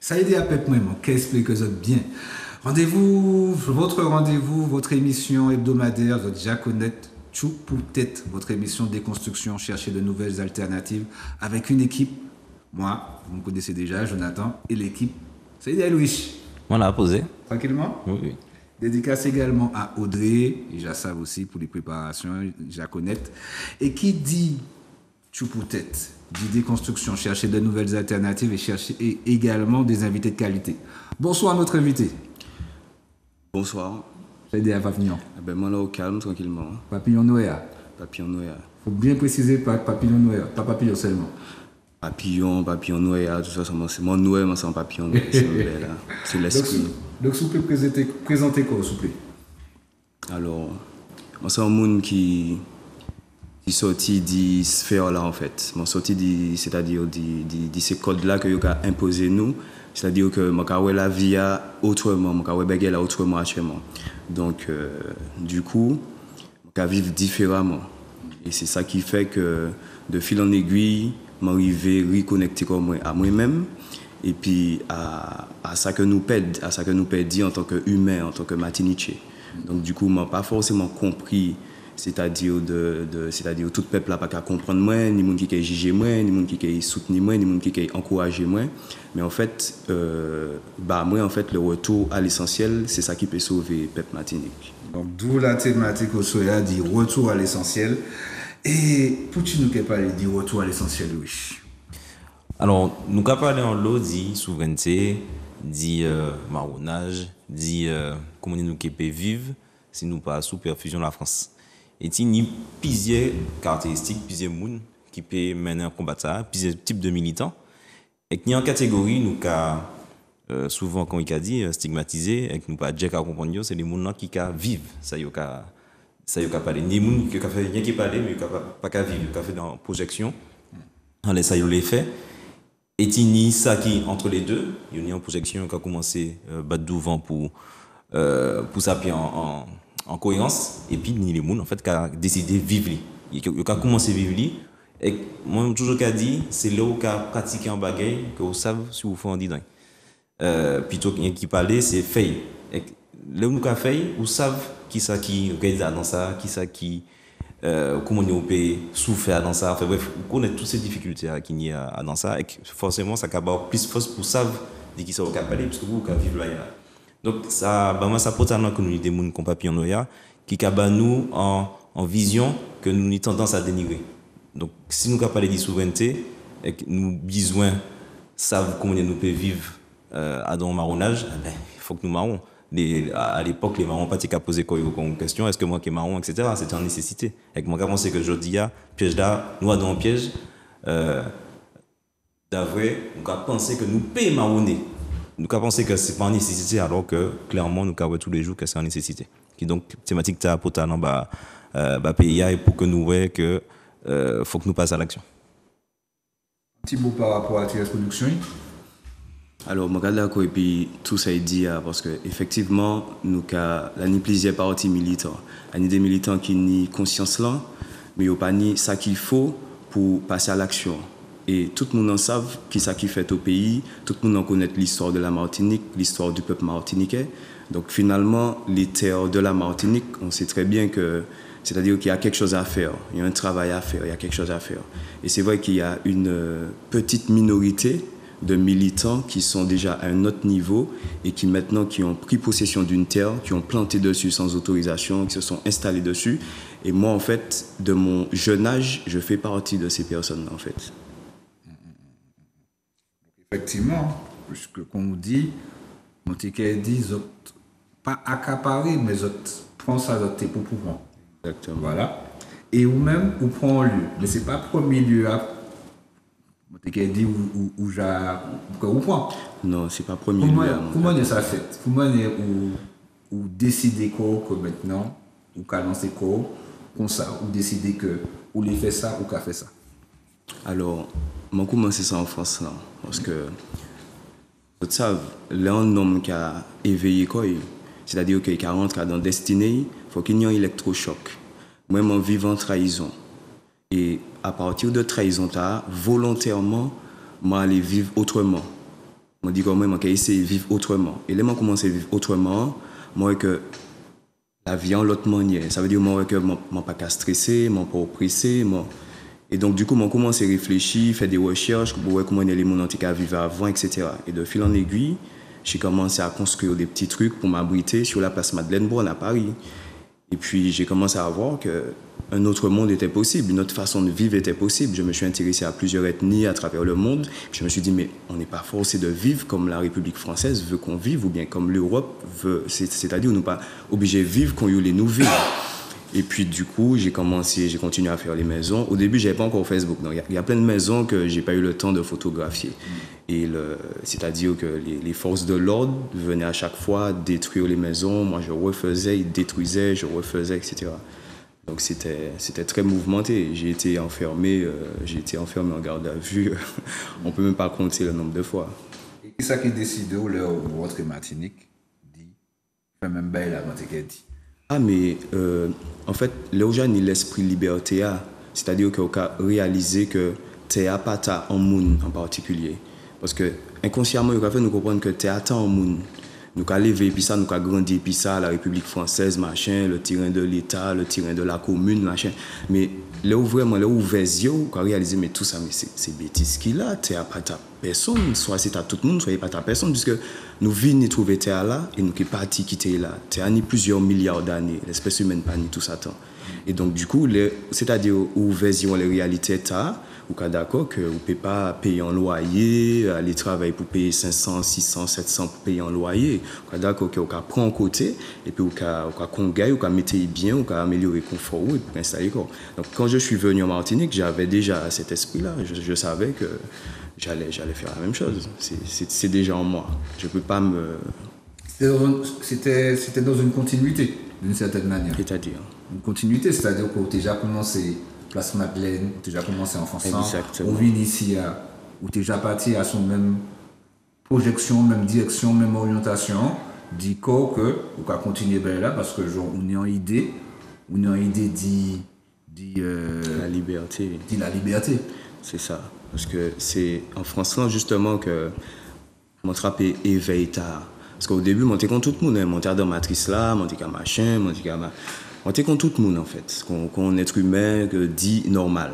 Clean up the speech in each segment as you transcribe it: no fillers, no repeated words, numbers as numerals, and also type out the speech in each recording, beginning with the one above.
Ça a aidé à pep moi, qu'est-ce que vous êtes bien. Rendez-vous, votre émission hebdomadaire, votre Jaconnette, Tchou pour tête, votre émission de déconstruction, chercher de nouvelles alternatives avec une équipe. Moi, vous me connaissez déjà, Jonathan, et l'équipe, ça a aidé à Louis. On l'a posé. Tranquillement? Oui, oui. Dédicace également à Audrey, et Jassav aussi pour les préparations, Jaconnette. Et qui dit Tchou pour tête, dit déconstruction, chercher de nouvelles alternatives et également des invités de qualité. Bonsoir à notre invité. Bonsoir. Ça a aidé à Papillon. Ben moi là au calme, tranquillement. Papillon Noël. Papillon Noël. Faut bien préciser pas Papillon Noël, pas Papillon seulement. Papillon Noël, tout ça, c'est mon Noël, moi c'est un papillon Noël, c'est l'esprit. Donc, s'il vous plaît, présentez quoi, s'il vous plaît? Alors, moi c'est un monde qui sorti de sphère là en fait. Moi sorti c'est-à-dire de ces codes là que vous avez imposé nous. C'est-à-dire que je vois la vie autrement, je vois la autrement actuellement. Donc, du coup, je vivre différemment. Et c'est ça qui fait que, de fil en aiguille, m'arriver à reconnecter à moi-même et puis à ça que nous perdons en tant qu'humain, en tant que Martiniquais. Donc, du coup, je n'ai pas forcément compris. C'est-à-dire tout peuple n'a pas qu'à comprendre moi, ni monde qui a jugé moi, ni monde qui a soutenu moi, ni monde qui a encouragé moi. Mais en fait, moi en fait le retour à l'essentiel, c'est ça qui peut sauver le peuple Martinique. Donc d'où la thématique au Soya dit retour à l'essentiel. Et pour tu nous parler du retour à l'essentiel, oui. Alors, nous avons parlé en lot, dit souveraineté, dit marronnage, dit comment nous peut vivre si nous pas sous perfusion de la France. Et il y a plusieurs caractéristiques, plusieurs monde qui peuvent mener un combat, plusieurs types de militants. Et qu'il y a en catégorie, nous avons souvent, comme il a dit, stigmatisé, et que nous pas déjà comprendre, c'est les gens qui vivent. Ça y a parlé. Ni les gens qui ont fait rien qui parlent, mais qui pas qu'à vivre, qui ont fait dans projection. Ça y a les fait. Et il y a ça qui entre les deux. Il y a une projection qui a commencé à battre devant pour s'appuyer en cohérence, et puis ni les gens en fait qui a décidé de vivre. Il a commencé à vivre. Et moi, toujours qu'à dit, c'est là où a pratiqué un bagage que vous savez si vous faites en dedans. Plutôt qui parlait, c'est fait. Et là où a fait, vous savez qui ça qui regarde dans ça, qui ça qui comment on peut souffrir dans ça. Enfin bref, vous connaissez toutes ces difficultés qu'il y a dans ça, et forcément ça va plus force pour savoir de qui ça va parler, parce que vous avez vivre là. Donc ça, moi ça porte à nous que nous des gens comme Papillon Noya qui cabent nous en vision que nous avons tendance à dénigrer. Donc si nous parlons de souveraineté et que nous avons besoin de savoir comment nous pouvons vivre à dans le marronnage, il faut que nous marrons. À l'époque, les marrons pas qu'à poser comme question, est-ce que moi qui est marron, etc. C'était une nécessité. Et que moi je pensais que je dis piège là, nous dans un piège d'avril, nous avons pensé que nous payons marronner. Nous avons pensé que ce n'est pas une nécessité, alors que clairement, nous avons tous les jours que c'est une nécessité. Qui donc, thématique ta pour ta pays et pour que nous voyons que faut que nous passions à l'action. Un petit mot par rapport à tes introductions. Alors, je suis d'accord et puis tout ça est dit parce qu'effectivement, nous avons plusieurs partis militants. Il y a des militants qui n'ont conscience là, mais il n'y a pas ça qu'il faut pour passer à l'action. Et tout le monde en sait qui ça qui fait au pays, tout le monde en connaît l'histoire de la Martinique, l'histoire du peuple martiniquais. Donc finalement, les terres de la Martinique, on sait très bien que, c'est-à-dire qu'il y a quelque chose à faire, il y a un travail à faire, il y a quelque chose à faire. Et c'est vrai qu'il y a une petite minorité de militants qui sont déjà à un autre niveau et qui maintenant qui ont pris possession d'une terre, qui ont planté dessus sans autorisation, qui se sont installés dessus. Et moi, en fait, de mon jeune âge, je fais partie de ces personnes-là, en fait. Effectivement, puisque comme on dit, Montéquet dit, pas accaparer, mais prend ça pour pouvoir. Exactement. Voilà. Et ou même, ou prend un lieu. Mais ce n'est pas le premier lieu à Montéquet dit où prend. Non, ce n'est pas le premier lieu. Comment est ça fait? Comment est ou décider que maintenant, ou qu'à lancer comme ça, ou décider que ou les fait ça ou qu'a fait ça? Alors, je commence ça en France là, parce que vous savez, un homme qui a éveillé quoi, c'est-à-dire qu'il rentre dans destinée, il faut qu'il y ait un électrochoc. Moi, je vis en trahison. Et à partir de trahison, volontairement, je vais aller vivre autrement. Je me dis comment je vais essayer de vivre autrement. Et là, je commence à vivre autrement, moi, que la vie en l'autre manière. Ça veut dire moi, que je ne suis pas stressé, je ne suis pas oppressé. Et donc, du coup, je commence à réfléchir, faire des recherches pour voir comment les gens ont vécu avant, etc. Et de fil en aiguille, j'ai commencé à construire des petits trucs pour m'abriter sur la place Madeleine-Brown à Paris. Et puis, j'ai commencé à voir qu'un autre monde était possible, une autre façon de vivre était possible. Je me suis intéressé à plusieurs ethnies à travers le monde. Puis je me suis dit, mais on n'est pas forcé de vivre comme la République française veut qu'on vive, ou bien comme l'Europe veut. C'est-à-dire, on n'est pas obligé de vivre quand il y a nous vivons. Et puis, du coup, j'ai continué à faire les maisons. Au début, je n'avais pas encore Facebook. Il y a plein de maisons que je n'ai pas eu le temps de photographier. Et c'est-à-dire que les forces de l'ordre venaient à chaque fois détruire les maisons. Moi, je refaisais, ils détruisaient, je refaisais, etc. Donc, c'était très mouvementé. J'ai été enfermé en garde à vue. On ne peut même pas compter le nombre de fois. Et qui ça qui décide de rentrer Martinique? Dit, fait même bail là, dit. Ah, mais en fait, là où j'ai l'esprit liberté, c'est-à-dire qu'on a réalisé que tu n'as pas ta en monde en particulier. Parce que inconsciemment, il a fait nous comprendre que tu as ta en monde. Nous avons levé, puis ça, nous avons grandi, puis ça, la République française, machin, le terrain de l'État, le terrain de la commune, machin. Mais là où vraiment, là où les yeux, on a réalisé, mais tout ça, mais c'est bêtise qu'il a, tu n'as pas ta personne, soit c'est à tout le monde, soit pas ta personne, puisque nous venons trouver terre là, et nous sommes partis quitter là. Terre ni plusieurs milliards d'années, l'espèce humaine pas ni tout ça temps. Et donc, du coup, c'est-à-dire où les réalités t'as, ou qu'à d'accord que vous ne pouvez pas payer un loyer, aller travailler pour payer 500, 600, 700 pour payer un loyer. Vous d'accord que vous prendre en côté, et puis vous gagne, vous mettre bien, vous améliorer le confort, et pour installer quoi. Donc quand je suis venu en Martinique, j'avais déjà cet esprit-là. Je savais que j'allais faire la même chose. C'est déjà en moi. Je ne peux pas me... C'était dans une continuité, d'une certaine manière. C'est-à-dire une continuité, c'est-à-dire que tu as déjà commencé Place Madeleine, tu as déjà commencé en France, on vient ici, où tu es déjà parti à son même projection, même direction, même orientation, dit que on va continuer là parce que genre, on est en idée la liberté. Dit la liberté. C'est ça. Parce que c'est en France là justement que mon trappé éveille tard. Parce qu'au début, on était contre tout le monde, on était dans matrice là, on était comme machin, on était contre tout le monde en fait, qu'on être humain dit normal.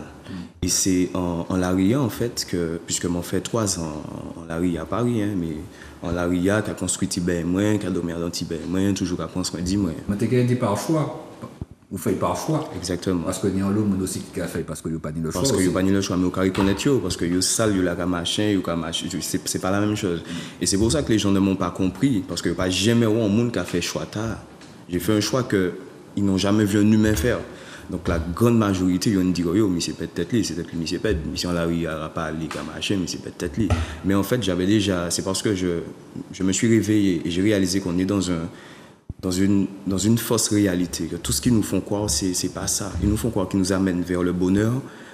Et c'est en Laria en fait que, puisque m'en fait 3 ans en Laria à Paris, hein, mais en Laria qui a construit Tibet moins, qui a dormi dans Tibet moins, toujours à construire dit moins. Mais t'es dit par choix. Vous faites par choix. Exactement. Parce que n'y a l'homme aussi qui a fait parce que vous pas dit le choix. Parce que vous pas dit le choix, mais vous reconnaître parce que vous sale, vous la machin, c'est pas la même chose. Et c'est pour ça que les gens ne m'ont pas compris parce que pas jamais un monde qui a fait choix tard. J'ai fait un choix que ils n'ont jamais vu un humain faire. Donc la grande majorité, ils ont dit yo, mais c'est peut-être lui, mais c'est peut-être mission là il a pas aller comme machin, mais c'est peut-être lui. Mais en fait, c'est parce que je me suis réveillé et j'ai réalisé qu'on est dans une fausse réalité, que tout ce qu'ils nous font croire, c'est pas ça. Ils nous font croire qu'ils nous amènent vers le bonheur,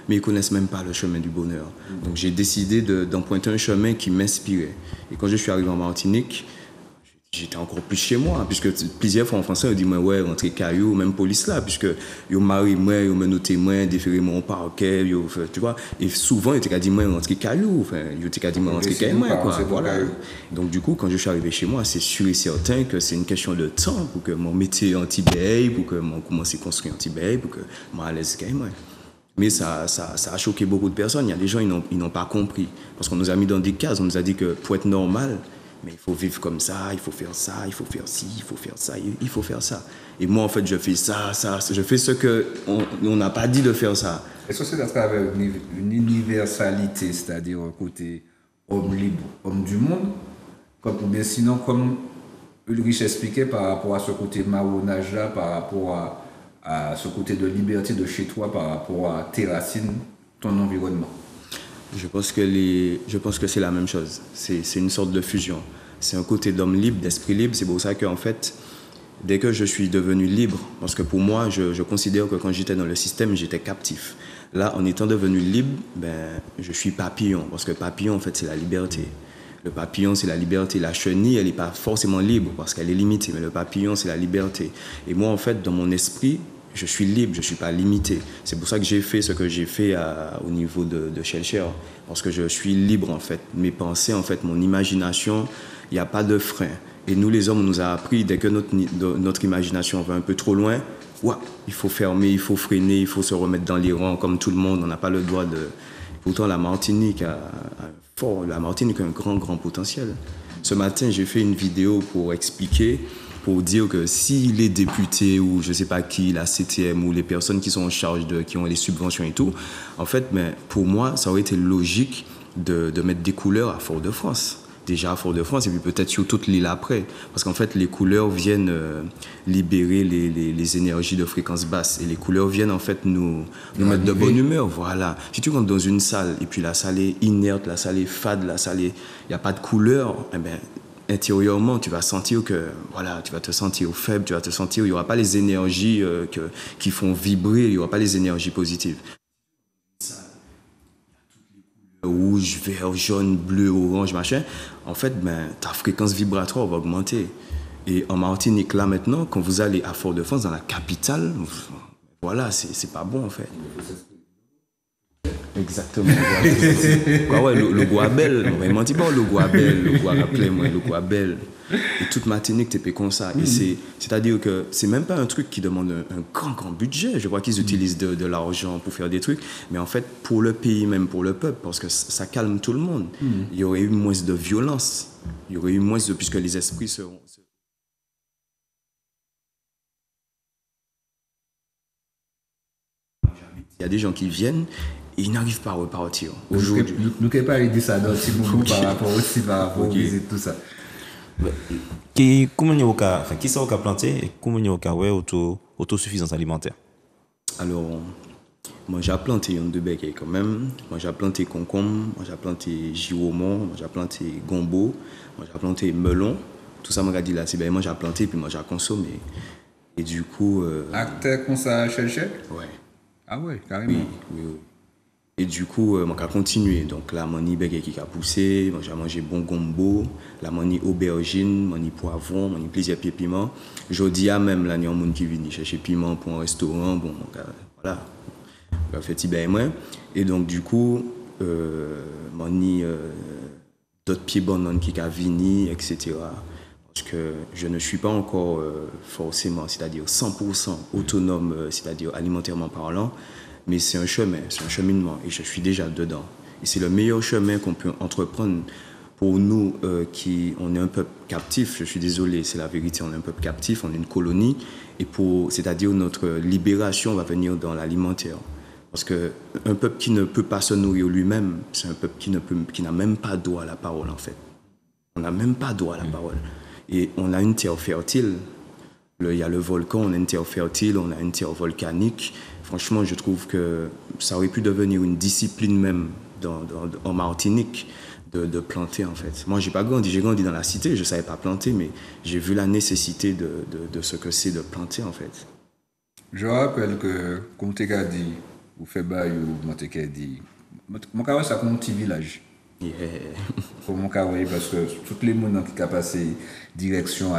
mais ils connaissent même pas le chemin du bonheur. Donc j'ai décidé d'emprunter un chemin qui m'inspirait. Et quand je suis arrivé en Martinique, j'étais encore plus chez moi, puisque plusieurs fois en français, on dit moi ouais, rentrer caillou, même police là, puisque yo marie moi, yo me noté moi, déféré mon parquet, tu vois. Et souvent, il était dit moi rentrer caillou, enfin, il était dit moi rentrer caillou, quoi. Voilà. Donc du coup, quand je suis arrivé chez moi, c'est sûr et certain que c'est une question de temps pour que mon métier anti-bail, pour que mon commence à construire anti-bail, pour que moi à l'aise caillou. Mais ça a choqué beaucoup de personnes. Il y a des gens ils n'ont pas compris, parce qu'on nous a mis dans des cases, on nous a dit que pour être normal. Mais il faut vivre comme ça, il faut faire ça, il faut faire ci, il faut faire ça, il faut faire ça. Et moi, en fait, je fais ça, je fais ce qu'on n'a pas dit de faire ça. Est-ce que c'est à travers une universalité, c'est-à-dire un côté homme libre, homme du monde, ou bien sinon, comme Ulrich expliquait par rapport à ce côté marronnage-là, par rapport à ce côté de liberté de chez toi, par rapport à tes racines, ton environnement? Je pense que c'est la même chose. C'est une sorte de fusion. C'est un côté d'homme libre, d'esprit libre. C'est pour ça qu'en fait, dès que je suis devenu libre, parce que pour moi, je considère que quand j'étais dans le système, j'étais captif. Là, en étant devenu libre, je suis papillon. Parce que papillon, en fait, c'est la liberté. Le papillon, c'est la liberté. La chenille, elle n'est pas forcément libre parce qu'elle est limitée. Mais le papillon, c'est la liberté. Et moi, en fait, dans mon esprit, je suis libre, je ne suis pas limité. C'est pour ça que j'ai fait ce que j'ai fait au niveau de Shellshare, parce que je suis libre en fait. Mes pensées, en fait, mon imagination, il n'y a pas de frein. Et nous, les hommes, on nous a appris, dès que notre imagination va un peu trop loin, ouais, il faut fermer, il faut freiner, il faut se remettre dans les rangs comme tout le monde. On n'a pas le droit de... Pourtant, la Martinique a un grand, grand potentiel. Ce matin, j'ai fait une vidéo pour expliquer, pour dire que si les députés ou je ne sais pas qui, la CTM ou les personnes qui sont en charge qui ont les subventions et tout, en fait, mais pour moi, ça aurait été logique de mettre des couleurs à Fort-de-France. Déjà à Fort-de-France et puis peut-être sur toute l'île après. Parce qu'en fait, les couleurs viennent libérer les énergies de fréquence basse. Et les couleurs viennent en fait nous mettre de bonne humeur. Voilà. Si tu rentres dans une salle et puis la salle est inerte, la salle est fade, il n'y a pas de couleur, eh bien, intérieurement, tu vas sentir que, voilà, tu vas te sentir faible, tu vas te sentir, il n'y aura pas les énergies qui font vibrer, il n'y aura pas les énergies positives. Rouge, vert, jaune, bleu, orange, machin, en fait, ben, ta fréquence vibratoire va augmenter. Et en Martinique, là, maintenant, quand vous allez à Fort-de-France, dans la capitale, voilà, c'est pas bon, en fait. Exactement. Quoi, ouais, le Guabel, vraiment dit bon, le Guabel, le Guabel, le Guabel. Et toute Martinique, t'es comme ça. Et c'est-à-dire que c'est même pas un truc qui demande un grand budget. Je vois qu'ils utilisent de l'argent pour faire des trucs. Mais en fait, pour le pays, même pour le peuple, parce que ça calme tout le monde, il y aurait eu moins de violence. Il y aurait eu moins de... Puisque les esprits seront... Il y a des gens qui viennent et ils n'arrivent pas à repartir. Aujourd'hui. Nous ne pouvons pas aider ça dans le petit moment par rapport aux visites, tout ça. Qui sont plantés et comment il y a autosuffisance alimentaire? Alors, moi j'ai planté un de béquet quand même. Moi j'ai planté concombre, moi j'ai planté giromon, moi j'ai planté gombo, moi j'ai planté melon. Tout ça, m'a dit là, c'est bien, moi j'ai planté puis moi j'ai consommé. Et du coup. Acteur comme ça, chercher? Ouais. Ah ouais, carrément. Oui. Et du coup, moi j'ai continué. Donc là, mon béquet qui a poussé, moi j'ai mangé bon gombo, là mon aubergine, mon poivron, mon plusieurs pieds piment. Jodi a même là, il y a un monde qui vient chercher piment pour un restaurant, bon, voilà. On fait petit bain moins. Et donc du coup, mon d'autres pieds bons qui a vini, etc. Parce que je ne suis pas encore forcément, c'est-à-dire 100% autonome, c'est-à-dire alimentairement parlant, mais c'est un chemin, c'est un cheminement et je suis déjà dedans. Et c'est le meilleur chemin qu'on peut entreprendre pour nous on est un peuple captif, je suis désolé, c'est la vérité, on est un peuple captif, on est une colonie, et c'est-à-dire notre libération va venir dans l'alimentaire. Parce qu'un peuple qui ne peut pas se nourrir lui-même, c'est un peuple qui n'a même pas droit à la parole en fait. On n'a même pas droit à la parole. Et on a une terre fertile. Il y a le volcan, on a une terre fertile, on a une terre volcanique. Franchement, je trouve que ça aurait pu devenir une discipline même en Martinique de planter en fait. Moi, j'ai grandi dans la cité, je ne savais pas planter, mais j'ai vu la nécessité de ce que c'est de planter en fait. Je rappelle que, comme tu as dit, ou fait bail ou moi tu as dit, mon carré c'est comme un petit village. Yeah. Pour mon carré, parce que toutes les gens qui ont passé direction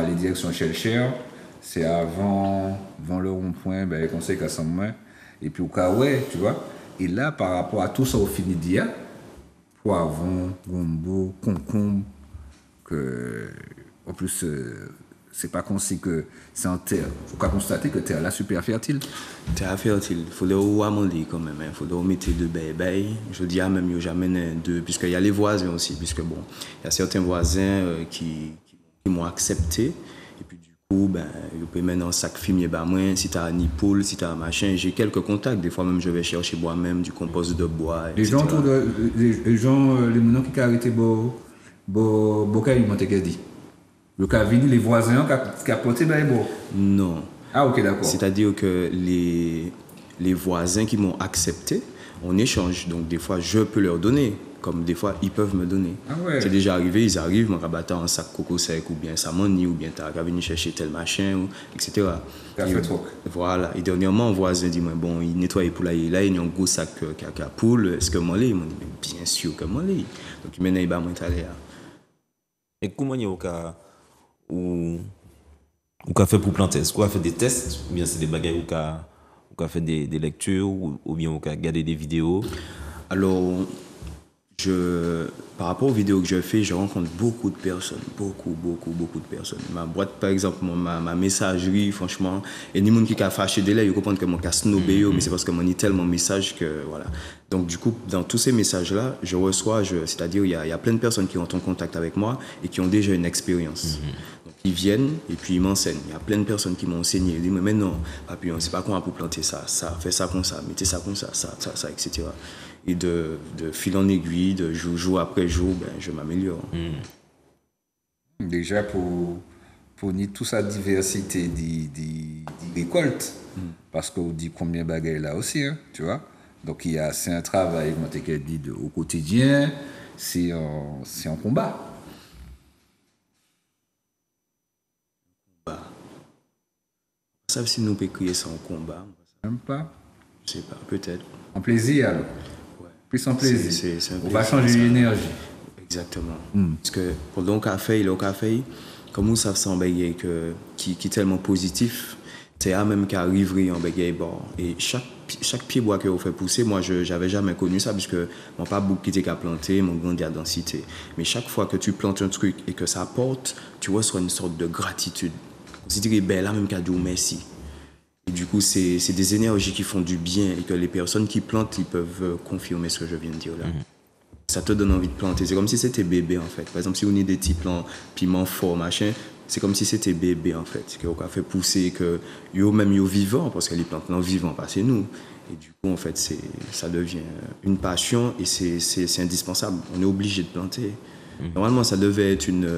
Shellshare, c'est avant le rond-point, ben, le conseil qu'à main et puis au carré, tu vois. Et là, par rapport à tout ça au fini d'hier, poivron, gombo, concombre, que en plus c'est pas concis que c'est en terre. Il faut constater que terre là super fertile. Terre fertile, il faut le amander quand même, il faut le mettre deux bébés. Je dis même il jamais deux, puisqu'il y a les voisins aussi, puisque bon, il y a certains voisins qui m'ont accepté. Et puis du coup, ben, je peux mettre un sac fumier bas moi, si tu as un poule, si tu as un machin, j'ai quelques contacts. Des fois même je vais chercher moi-même du compost de bois. Les gens les gens qui ont arrêté ils m'ont dit. Le cas vini, les voisins qui ont porté ben bon. Non. Ah ok d'accord. C'est-à-dire que les voisins qui m'ont accepté, on échange. Donc des fois je peux leur donner, comme des fois ils peuvent me donner. Ah ouais. C'est déjà arrivé, ils arrivent, m'ont rabattu un sac coco sec ou bien samoni ou bien t'as venu chercher tel machin, etc. Voilà. Et dernièrement, un voisin dit bon, il nettoie les poulaillers là, il y a un gros sac caca poule. Est-ce que moi l'ai? Ils m'ont dit bien sûr que moi l'ai. Donc maintenant il va m'installer là. Et comment il y a au cas ou qu'a fait pour planter? Est-ce qu'on a fait des tests ou bien c'est des bagages ou qu'a on a fait des lectures ou bien on a regardé des vidéos. Alors, par rapport aux vidéos que je fais, je rencontre beaucoup de personnes, beaucoup de personnes. Ma boîte, par exemple, ma messagerie, franchement, et ni monde qui a fâché de là, ils comprennent que mon cas snobé, mais c'est parce que mon tellement de messages que voilà. Donc du coup, dans tous ces messages-là, je reçois, c'est-à-dire il y a plein de personnes qui ont en contact avec moi et qui ont déjà une expérience. Donc ils viennent et puis ils m'enseignent. Il y a plein de personnes qui m'ont enseigné. Ils disent mais non, papillon, c'est pas comment pour planter ça, fais ça comme ça, mettez ça comme ça, etc. Et de fil en aiguille, de jour après jour, ben, je m'améliore. Déjà, pour nier toute sa diversité des récoltes, parce qu'on dit combien de bagages là aussi, hein, tu vois. Donc, c'est un travail, moi, dit, au quotidien, c'est un combat. Ça, si nous peut crier ça en combat. Même pas. Je sais pas, peut-être. En plaisir, alors. Ouais. Plus en plaisir. C'est un on va changer l'énergie. Exactement. Parce que pendant le café, comme vous savez, c'est un bagage qui est tellement positif, c'est à même qui arriverait en bagage bon. Et chaque pied bois que vous fait pousser, moi, je n'avais jamais connu ça, puisque mon pas beaucoup qui était qu'à planter, mon grandi à densité. Mais chaque fois que tu plantes un truc et que ça porte, tu reçois une sorte de gratitude. On dirait, ben là, même qu'à dire merci. Et du coup, c'est des énergies qui font du bien et que les personnes qui plantent, ils peuvent confirmer ce que je viens de dire là. Ça te donne envie de planter. C'est comme si c'était bébé en fait. Par exemple, si on a des petits plants, piments forts, machin, c'est comme si c'était bébé en fait. Qu'on a fait pousser, que même yo vivant, parce que les plantes non vivants, pas c'est nous. Et du coup, en fait, ça devient une passion et c'est indispensable. On est obligé de planter. Normalement, ça devait être une.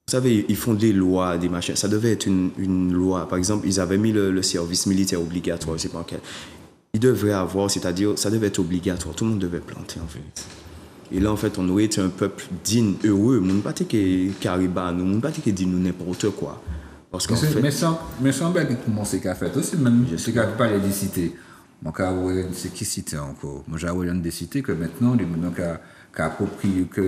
Vous savez, ils font des lois, des machins. Ça devait être une loi. Par exemple, ils avaient mis le service militaire obligatoire, je sais pas en quel. Ils devraient avoir, c'est-à-dire, ça devait être obligatoire. Tout le monde devait planter, en fait. Et là, en fait, on aurait été un peuple digne, heureux. Nous ne pas que Caribas, nous ne pas que dit nous n'importe quoi. Parce qu'en fait. Mais sans bien commencer qu'à faire aussi, même je sais qu'à parler des cités. Moi, c'est qui cité encore? Moi, j'ai des cités que maintenant, les gens qui approprient que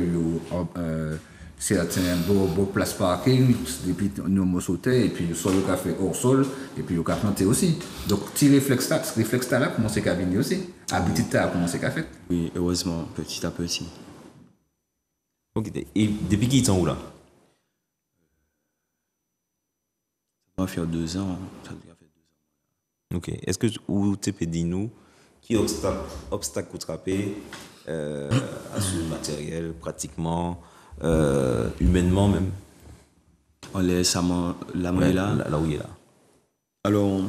certains beaux places parking, et puis nous avons sauté, et puis le sol a fait hors sol, et puis le a planté aussi. Donc, ce réflexe-là, comment c'est qu'à venir aussi? Habitude, comment c'est qu'à fait? Oui, heureusement, petit à petit. Ok, et depuis qui sont où là? Ça va faire 2 ans. Ça va faire 2 ans. Ok, est-ce que vous te peux dire nous qui obstacle vous trappez à ce matériel pratiquement humainement même? On laisse la main là. Là où il est là. Alors,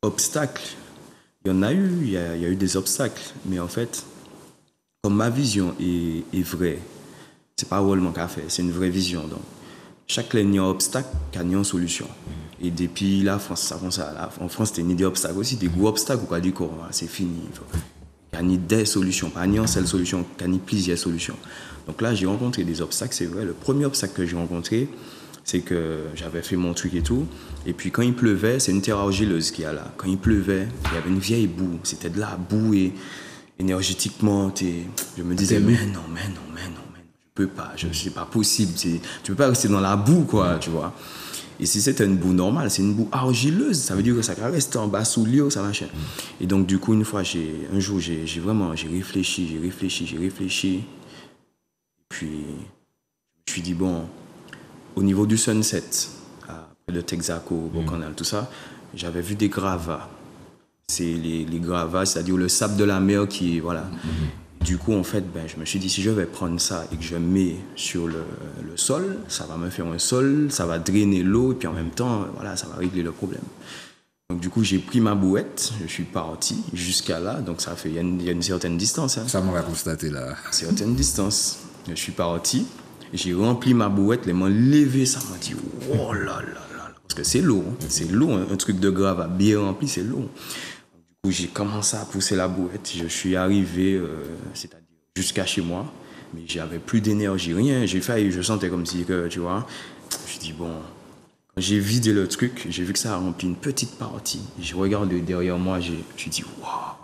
obstacles, il y en a eu, il y a eu des obstacles, mais en fait, comme ma vision est vraie, c'est pas rôlement qu'a fait, c'est une vraie vision. Donc, chaque ligne obstacle, il y a une solution. Et depuis la France, ça comme ça. Là, en France, il y a des obstacles aussi, des gros obstacles, ou quoi, du coup, c'est fini. Il y a des solutions, pas une seule solution, il y a plusieurs solutions. Donc là, j'ai rencontré des obstacles, c'est vrai. Le premier obstacle que j'ai rencontré, c'est que j'avais fait mon truc et tout. Et puis quand il pleuvait, c'est une terre argileuse qu'il y a là. Quand il pleuvait, il y avait une vieille boue. C'était de la boue et énergétiquement, je me disais, mais non, je peux pas, c'est pas possible. Tu peux pas rester dans la boue, quoi, tu vois. Et si c'était une boue normale, c'est une boue argileuse. Ça veut dire que ça va rester en bas sous l'eau, ça machin. Et donc, du coup, un jour, j'ai réfléchi. Puis, je me suis dit, bon, au niveau du Sunset, après le Texaco, au canal, tout ça, j'avais vu des gravats. C'est les gravats, c'est-à-dire le sable de la mer qui est, voilà. Du coup, en fait, je me suis dit, si je vais prendre ça et que je mets sur le sol, ça va me faire un sol, ça va drainer l'eau, et puis en même temps, voilà, ça va régler le problème. Donc, du coup, j'ai pris ma bouette, je suis parti jusqu'à là, donc ça fait, il y a une certaine distance. Hein. Ça m'aurait constaté là. Certaine distance. Je suis parti, j'ai rempli ma bouette, les mains levées, ça m'a dit, oh là là là, parce que c'est lourd, un truc de grave bien rempli, c'est lourd. Du coup, j'ai commencé à pousser la bouette, je suis arrivé, c'est-à-dire jusqu'à chez moi, mais j'avais plus d'énergie, rien, je sentais comme si, tu vois, je dis bon, quand j'ai vidé le truc, j'ai vu que ça a rempli une petite partie, je regarde derrière moi, je dis waouh.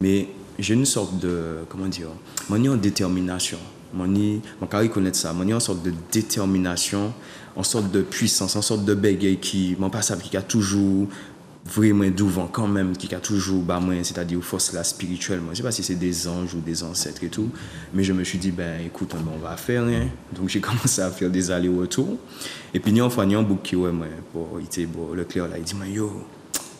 Mais j'ai une sorte de, comment dire, en détermination. Mon carré connaît ça. En sorte de détermination, en sorte de puissance, en sorte de bégaye qui m'en passe qui a toujours vraiment devant quand même, qui a toujours, bah, moi, c'est-à-dire force là spirituellement. Je sais pas si c'est des anges ou des ancêtres et tout, mais je me suis dit, ben écoute, on va faire rien. Donc j'ai commencé à faire des allers-retours. Et puis, il y a un bouc qui, ouais, moi, le clair là, il dit, mais yo,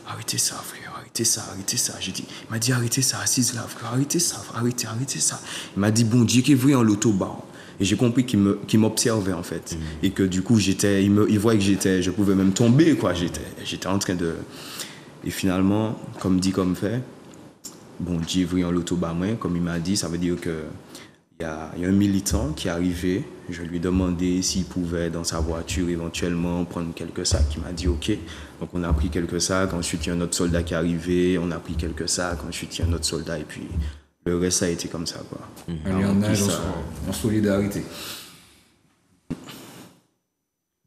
arrêtez ça, frère, arrêtez ça, arrêtez ça. J'ai dit, il m'a dit, arrêtez ça, assise là, frère, arrêtez ça, frère, arrêtez ça. Il m'a dit, bon Dieu, qui est vrai en l'autobar. Et j'ai compris qu'il m'observait en fait. Et que du coup, il voyait que je pouvais même tomber, quoi. J'étais en train de. Et finalement, comme dit, comme fait, bon, Dieu est en l'autobamouin, comme il m'a dit, ça veut dire qu'il y a un militant qui est arrivé. Je lui ai demandé s'il pouvait, dans sa voiture, éventuellement prendre quelques sacs. Il m'a dit OK. Donc on a pris quelques sacs. Ensuite, il y a un autre soldat qui est arrivé. On a pris quelques sacs. Ensuite, il y a un autre soldat. Et puis. Le reste, ça a été comme ça, quoi. En solidarité.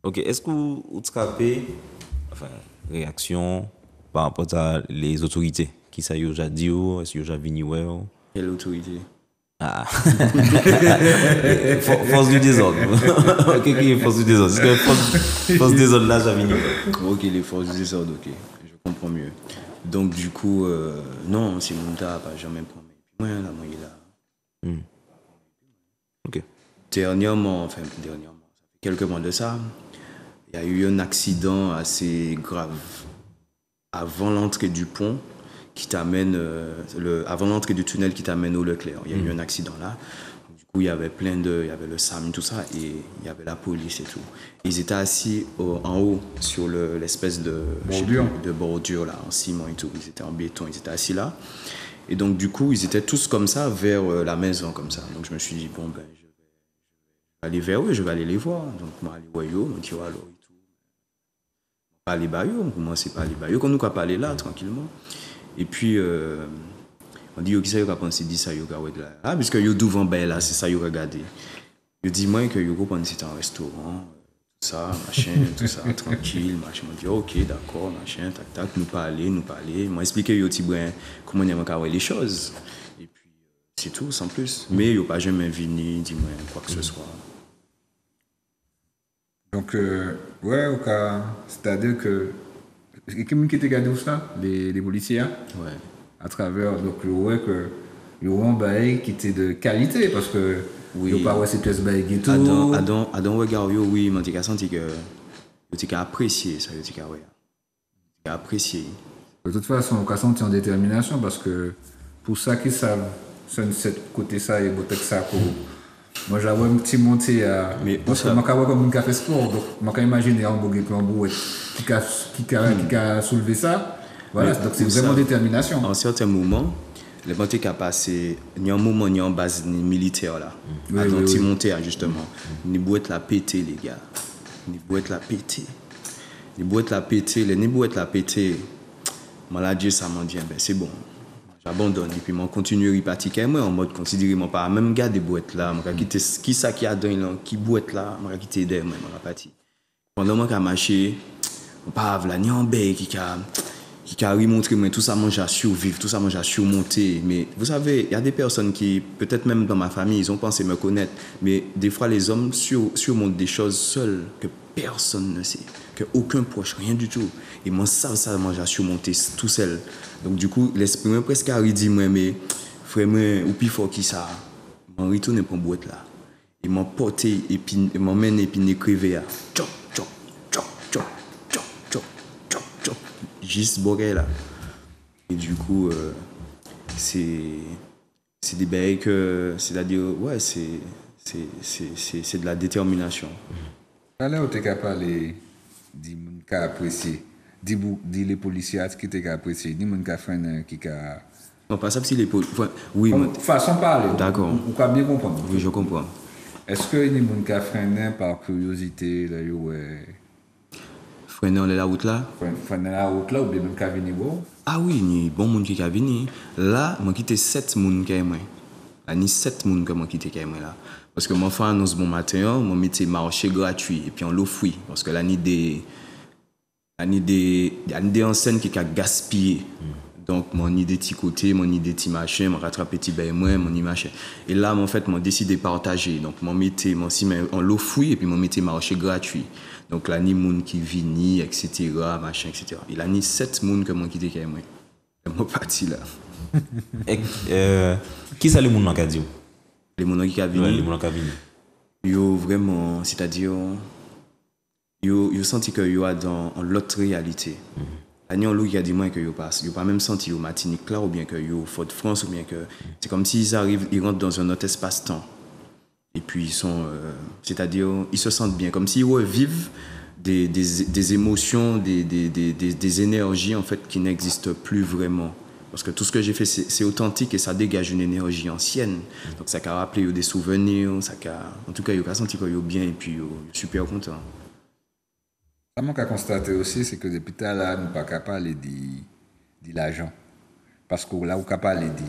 Ok, est-ce que vous avez réaction par rapport à les autorités qui ça y a dit ou est-ce que vous avez dit ouais? Quelle autorité? Ah. Force du désordre. Qu'est-ce qui est force du désordre? Est-ce que force du désordre là, j'avais dit ok, les forces du désordre, ok. Je comprends mieux. Donc, du coup, non, c'est mon tas, pas jamais prendre. Moi, là, moi, il est là. Ok. Dernièrement, ça fait quelques mois de ça, il y a eu un accident assez grave avant l'entrée du pont qui t'amène, avant l'entrée du tunnel qui t'amène au Leclerc. Il y a eu un accident là. Du coup, il y avait il y avait le SAM, tout ça, et il y avait la police et tout. Ils étaient assis en haut sur l'espèce de bordure là, en ciment et tout. Ils étaient en béton, ils étaient assis là. Et donc, du coup, ils étaient tous comme ça, vers la maison, comme ça. Donc, je me suis dit, bon, ben, je vais aller vers eux, je vais aller les voir. Donc, je vais aller voir eux, je me dis, alors, et tout. Pas aller vers eux, on commence pas aller vers eux, qu'on nous pas aller là, tranquillement. Et puis, on dit, qui ça, il a pensé, dit ça, il a regardé là. Ah, puisque il y a devant, ben là, c'est ça, il a regardé. Il dit, moi, que il a pensé, c'était un restaurant. Ça, machin, tout ça, tranquille, machin. Je me dis, ok, d'accord, machin, tac, tac, nous parler. Moi, expliquer au petit brin comment on a les choses. Et puis, c'est tout, sans plus. Mais il n'y a pas jamais venu, dis-moi, quoi que ce soit. Donc, ouais, au cas, c'est-à-dire que. Qui était gardé ça? Les policiers? Ouais. À travers, donc, ouais, que. Il y a un bail qui était de qualité, parce que. Oui. Il n'y a pas cette pièce bail et tout. Adam regard, oui, mais j'ai senti que. J'ai apprécié ça, j'ai apprécié. De toute façon, on a senti en détermination, parce que pour ça qu'ils savent, cette côté ça et botek ça, moi j'avais un petit monté à. Mais parce que moi, comme un café sport, donc moi, quand imaginer un bouquet qui a soulevé ça, voilà, donc c'est vraiment détermination. En certains moments, le monté qui a passé, il y a un moment, il y a une base militaire là, à l'anti-monté, justement. Ni boîte la pété, les gars. Ni boîte la pété. Les boîtes la pété, maladie, ça m'a dit, ben c'est bon. J'abandonne. Et puis, je continue à repartir. Moi, en mode considéré, je pas même garder des boîtes là. Je quitter qui ça qui a dans là, qui boîte là, je quitter derrière moi, je parti. Pendant que je marché, je pas là, ni en baie qui a remontré tout ça, moi j'ai survivre, tout ça, moi j'ai surmonter. Mais vous savez, il y a des personnes qui, peut-être même dans ma famille, ils ont pensé me connaître. Mais des fois, les hommes surmontent des choses seuls que personne ne sait, que aucun proche, rien du tout. Et moi, ça, moi j'ai surmonté tout seul. Donc du coup, l'esprit m'a presque a dit, moi, mais frère, ou plus fort qui ça, je retourne pour une boîte là. Ils m'ont porté, et puis ils m'ont mené, et puis ils écrivaient, tchop, tchop, tchop, tchop, tchop, tchop, tchop, tchop. Juste boré là. Et du coup, c'est des bails que, c'est-à-dire, ouais, c'est de la détermination. Alors, tu es capable de dire que apprécié, dire les policiers qui t'es apprécié, dire qui a. Non, pas ça, si les policiers. Oui, façon de parler. D'accord. On peut bien comprendre. Oui, je comprends. Est-ce que les gens qui ont freiné par curiosité, là, freiner la route là? Freiner la route là, ou bien même qui venir voir? Ah oui, il y a bon monde qui a venu. Là, moi quitté 7 personnes qui moi. Là, ni 7 personnes que moi quitté moi là. Parce que moi fait annonce bon matin, moi mettais marché gratuit et puis on l'offre parce que là ni des enseignes qui a gaspillé Donc, mon idée petit côté, mon idée petit machin, mon rattraper petit ben moi, mon machin. Et là, en fait, mon décidé de partager. Donc, mon métier, mon si en l'eau fouille et puis mon métier marché gratuit. Donc, là, ni monde qui vini, etc., machin, etc. Il a ni 7 monde que mon quitté qui est moi. Mon parti là. Et, qui ça le monde dans Kadio? Les monde qui a Les vini. monde qui a venu. Yo vraiment, c'est-à-dire, yo senti que yo a dans l'autre réalité. Ani on qui a dit moi que yo pas même senti au Martinique là ou bien que yo Fort de France ou bien que c'est comme s'ils arrivent, ils rentrent dans un autre espace-temps. Et puis ils sont, c'est-à-dire, ils se sentent bien, comme s'ils revivent des émotions, des énergies en fait qui n'existent plus vraiment. Parce que tout ce que j'ai fait, c'est authentique et ça dégage une énergie ancienne. Donc ça a rappelé des souvenirs, en tout cas, il a senti que yo bien et puis yo super content. Ce que j'ai constaté aussi, c'est que depuis tout à l'heure, nous ne sommes pas capables de dire l'argent. Parce que là, on peut parler de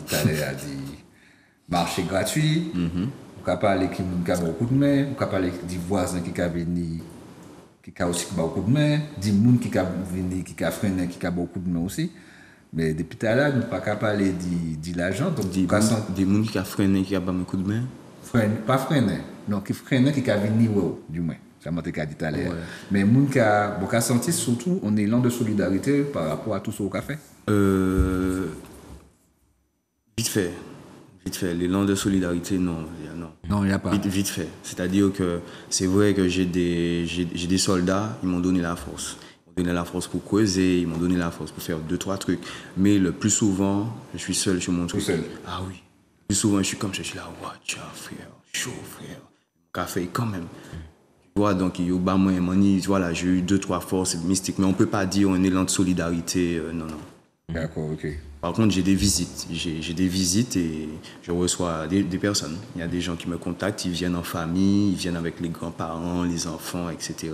marché gratuit, on peut parler qui a beaucoup de mains, on peut parler des voisins qui ont venu, qui ont aussi beaucoup de mains, des gens qui ont venu, qui ont freiné, qui ont beaucoup de mains aussi. Mais depuis tout à l'heure, nous ne sommes pas capables de dire l'argent. Donc, des gens qui ont freiné, qui ont beaucoup de mains. Pas freiné, non, qui freiné, qui ont venu, du moins. Ça m'a dit tout à l'heure. Ouais. Mais moun qui a senti surtout un élan de solidarité par rapport à tout ce qu'on a fait. Vite fait. L'élan de solidarité, non. Non, il n'y a pas. Vite fait. C'est-à-dire que c'est vrai que j'ai des soldats, ils m'ont donné la force. Ils m'ont donné la force pour creuser, ils m'ont donné la force pour faire 2-3 trucs. Mais le plus souvent, je suis seul sur mon truc. Tout seul. Ah oui. Le plus souvent, je suis là, watch, frère, chaud, frère. Mon café, quand même. Donc, voilà, j'ai eu 2-3 forces mystiques, mais on ne peut pas dire un élan de solidarité, non. D'accord, ok. Par contre, j'ai des visites. J'ai des visites et je reçois des personnes. Il y a des gens qui me contactent, ils viennent en famille, ils viennent avec les grands-parents, les enfants, etc. Il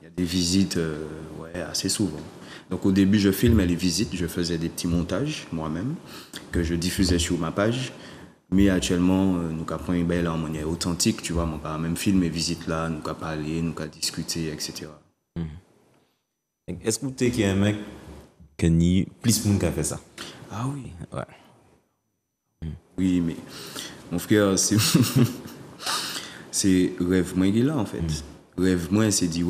y a des visites assez souvent. Donc, au début, je filmais les visites, je faisais des petits montages moi-même que je diffusais sur ma page. Mais actuellement, nous avons une belle harmonie authentique, tu vois, on peut même filmer visite là, nous avons parlé, nous avons discuté, etc. Est-ce que tu es un mec qui ni plus de monde qui a fait ça? Ah oui. Ouais. Oui, mais mon frère, c'est rêve moi qui est là en fait. Rêve moi, c'est dit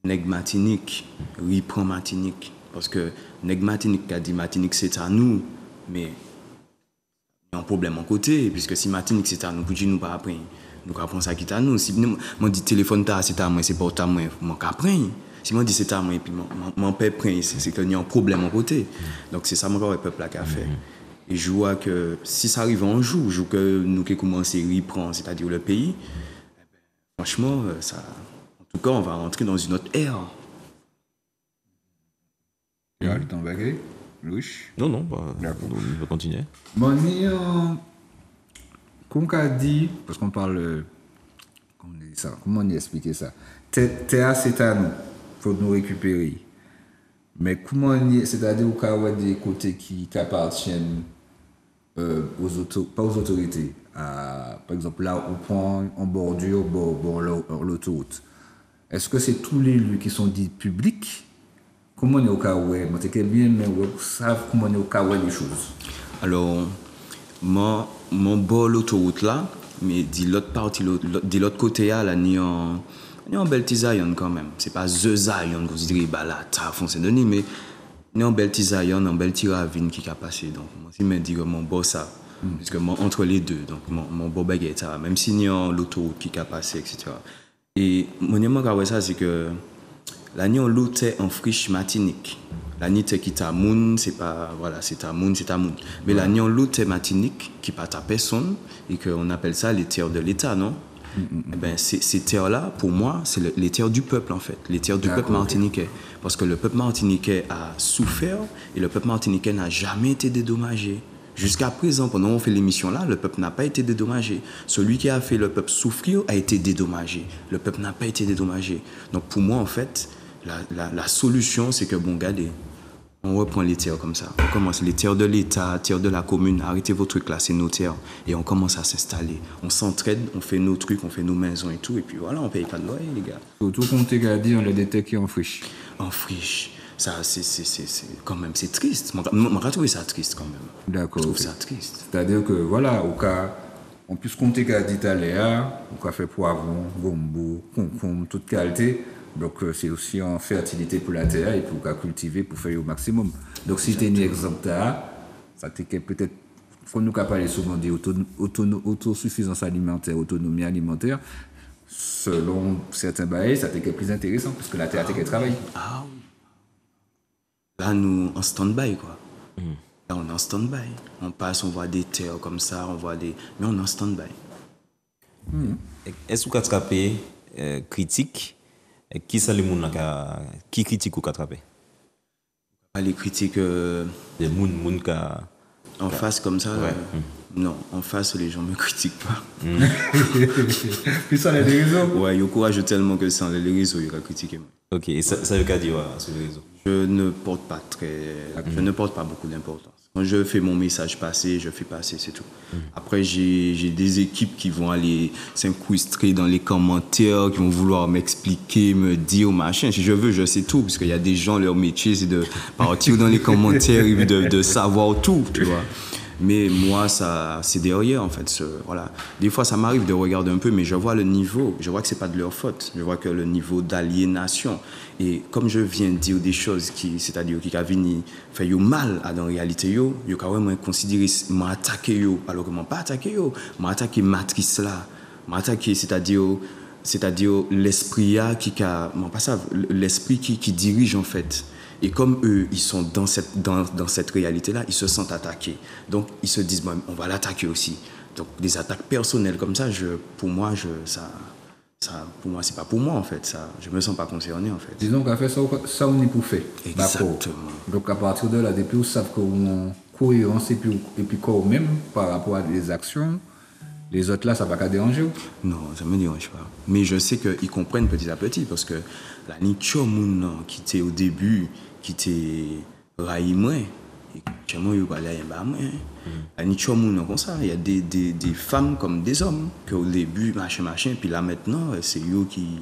nèg Martinique, reprend Martinique. Parce que nèg Martinique a dit Martinique c'est à nous, mais un problème en côté, puisque si Martinique c'est à nous, pour nous pas apprendre, nous apprenons ça qui est à nous. Si moi dit téléphone c'est à moi, c'est pas à moi, moi qu'apprendre. Si moi dit c'est à moi et puis mon père prend, c'est qu'il y a un problème en côté. Donc c'est ça mon le peuple qui a fait. Et je vois que si ça arrive un jour que nous qui commençons à reprendre, c'est-à-dire le pays, franchement, ça, en tout cas, on va rentrer dans une autre ère. Tu as le temps bagué? Louche? Non, on va continuer. Bon, comme on a dit, parce qu'on parle, comment on explique ça? Terre, c'est à nous, il faut nous récupérer. Mais comment c'est-à-dire qu'il y a des côtés qui appartiennent pas aux autorités. Par exemple, là, on prend en bordure, l'autoroute. Est-ce que c'est tous les lieux qui sont dits publics? Comment on est au cas où moi c'est bien mais vous savez comment on est au cas où les choses. Alors mon bord l'autoroute là, mais de l'autre partie de l'autre côté là, ni en bel petit Zion quand même. C'est pas the Zion que vous direz bah là ça fonctionne donné mais ni en bel petit Zion, en bel petit ravine qui a passé. Donc moi si me dire mon bord ça parce que entre les deux donc mon bord baguette ça même si ni en l'autoroute qui a passé etc. Et mon aimant ça c'est que la nuit on l'autait en friche Martinique. La nuit qui t'a moun, c'est pas voilà, c'est ta moun. Mais la nuit on l'autait Martinique qui pas ta personne et qu'on appelle ça les terres de l'État, non? Eh ben ces terres là pour moi, c'est les terres du peuple en fait, les terres du peuple martiniquais parce que le peuple martiniquais a souffert et le peuple martiniquais n'a jamais été dédommagé. Jusqu'à présent, pendant qu'on fait l'émission là, le peuple n'a pas été dédommagé. Celui qui a fait le peuple souffrir a été dédommagé. Le peuple n'a pas été dédommagé. Donc pour moi en fait, la solution, c'est que, bon, regardez, on reprend les terres comme ça. On commence les terres de l'État, terres de la commune. Arrêtez vos trucs là, c'est nos terres. Et on commence à s'installer. On s'entraide, on fait nos trucs, on fait nos maisons et tout. Et puis voilà, on paye pas de loyer, les gars. Tout compte gardé, on a des terres qui en friche. En friche. Ça, c'est quand même, c'est triste. Moi, trouvé ça triste quand même. D'accord. Je trouve ça triste. C'est-à-dire que, voilà, au cas, on puisse compter qu'à dit à Léa, au cas fait poivron, gombo, concombre, toute qualité. Donc, c'est aussi en fertilité pour la terre et pour cultiver, pour faire au maximum. Donc, si tu es un exemple, ça t'est peut-être, faut nous parler souvent d'autosuffisance alimentaire, autonomie alimentaire. Selon certains bails, ça t'est plus intéressant parce que la terre a travaillé. Ah oui. Là, nous, en stand-by, quoi. Là, on est en stand-by. On passe, on voit des terres comme ça, mais on est en stand-by. Est-ce que vous avez attrapé critique? Qui sont les gens qui critiquent ou qui attrapé? Les critiques. Des gens qui. En face, comme ça, ouais. Non, en face, les gens ne me critiquent pas. Puis ça, les réseaux. Ouais, ils ont courageux tellement que sans les réseaux, ils vont critiquer moi. Ok, et ça veut dire sur les réseaux? Je ne porte pas beaucoup d'importance. Quand je fais mon message passer, je fais passer, c'est tout. Après, j'ai des équipes qui vont aller s'incrustrer dans les commentaires, qui vont vouloir m'expliquer, me dire machin. Si je veux, je sais tout, parce qu'il y a des gens, leur métier, c'est de partir dans les commentaires et de savoir tout, tu vois. Mais moi, ça, c'est derrière, en fait. Voilà. Des fois, ça m'arrive de regarder un peu, mais je vois le niveau. Je vois que ce n'est pas de leur faute. Je vois que le niveau d'aliénation. Et comme je viens de dire des choses c'est-à-dire qui viennent faire mal à la réalité, yo quand même considéré m'attaquer yo, alors que moi pas attaquer yo, m'attaquer matrice là, m'attaquer c'est-à-dire l'esprit l'esprit qui dirige en fait. Et comme eux, ils sont dans cette réalité-là, ils se sentent attaqués. Donc, ils se disent, bon, on va l'attaquer aussi. Donc, des attaques personnelles comme ça, pour moi, c'est pas pour moi, en fait. Ça, je me sens pas concerné, en fait. Disons qu'à faire ça, on est pour faire. Exactement. Donc, à partir de là, depuis, vous savez qu'on a cohérence et puis quoi même par rapport à des actions, les autres là, ça va pas déranger ou? Non, ça me dérange pas. Mais je sais qu'ils comprennent petit à petit, parce que la nicho moun qui était au début, qui était raï moi, et que moi, il y a nicho moun comme ça. Il y a des femmes comme des hommes, qu'au début, machin, puis là maintenant, c'est eux qui.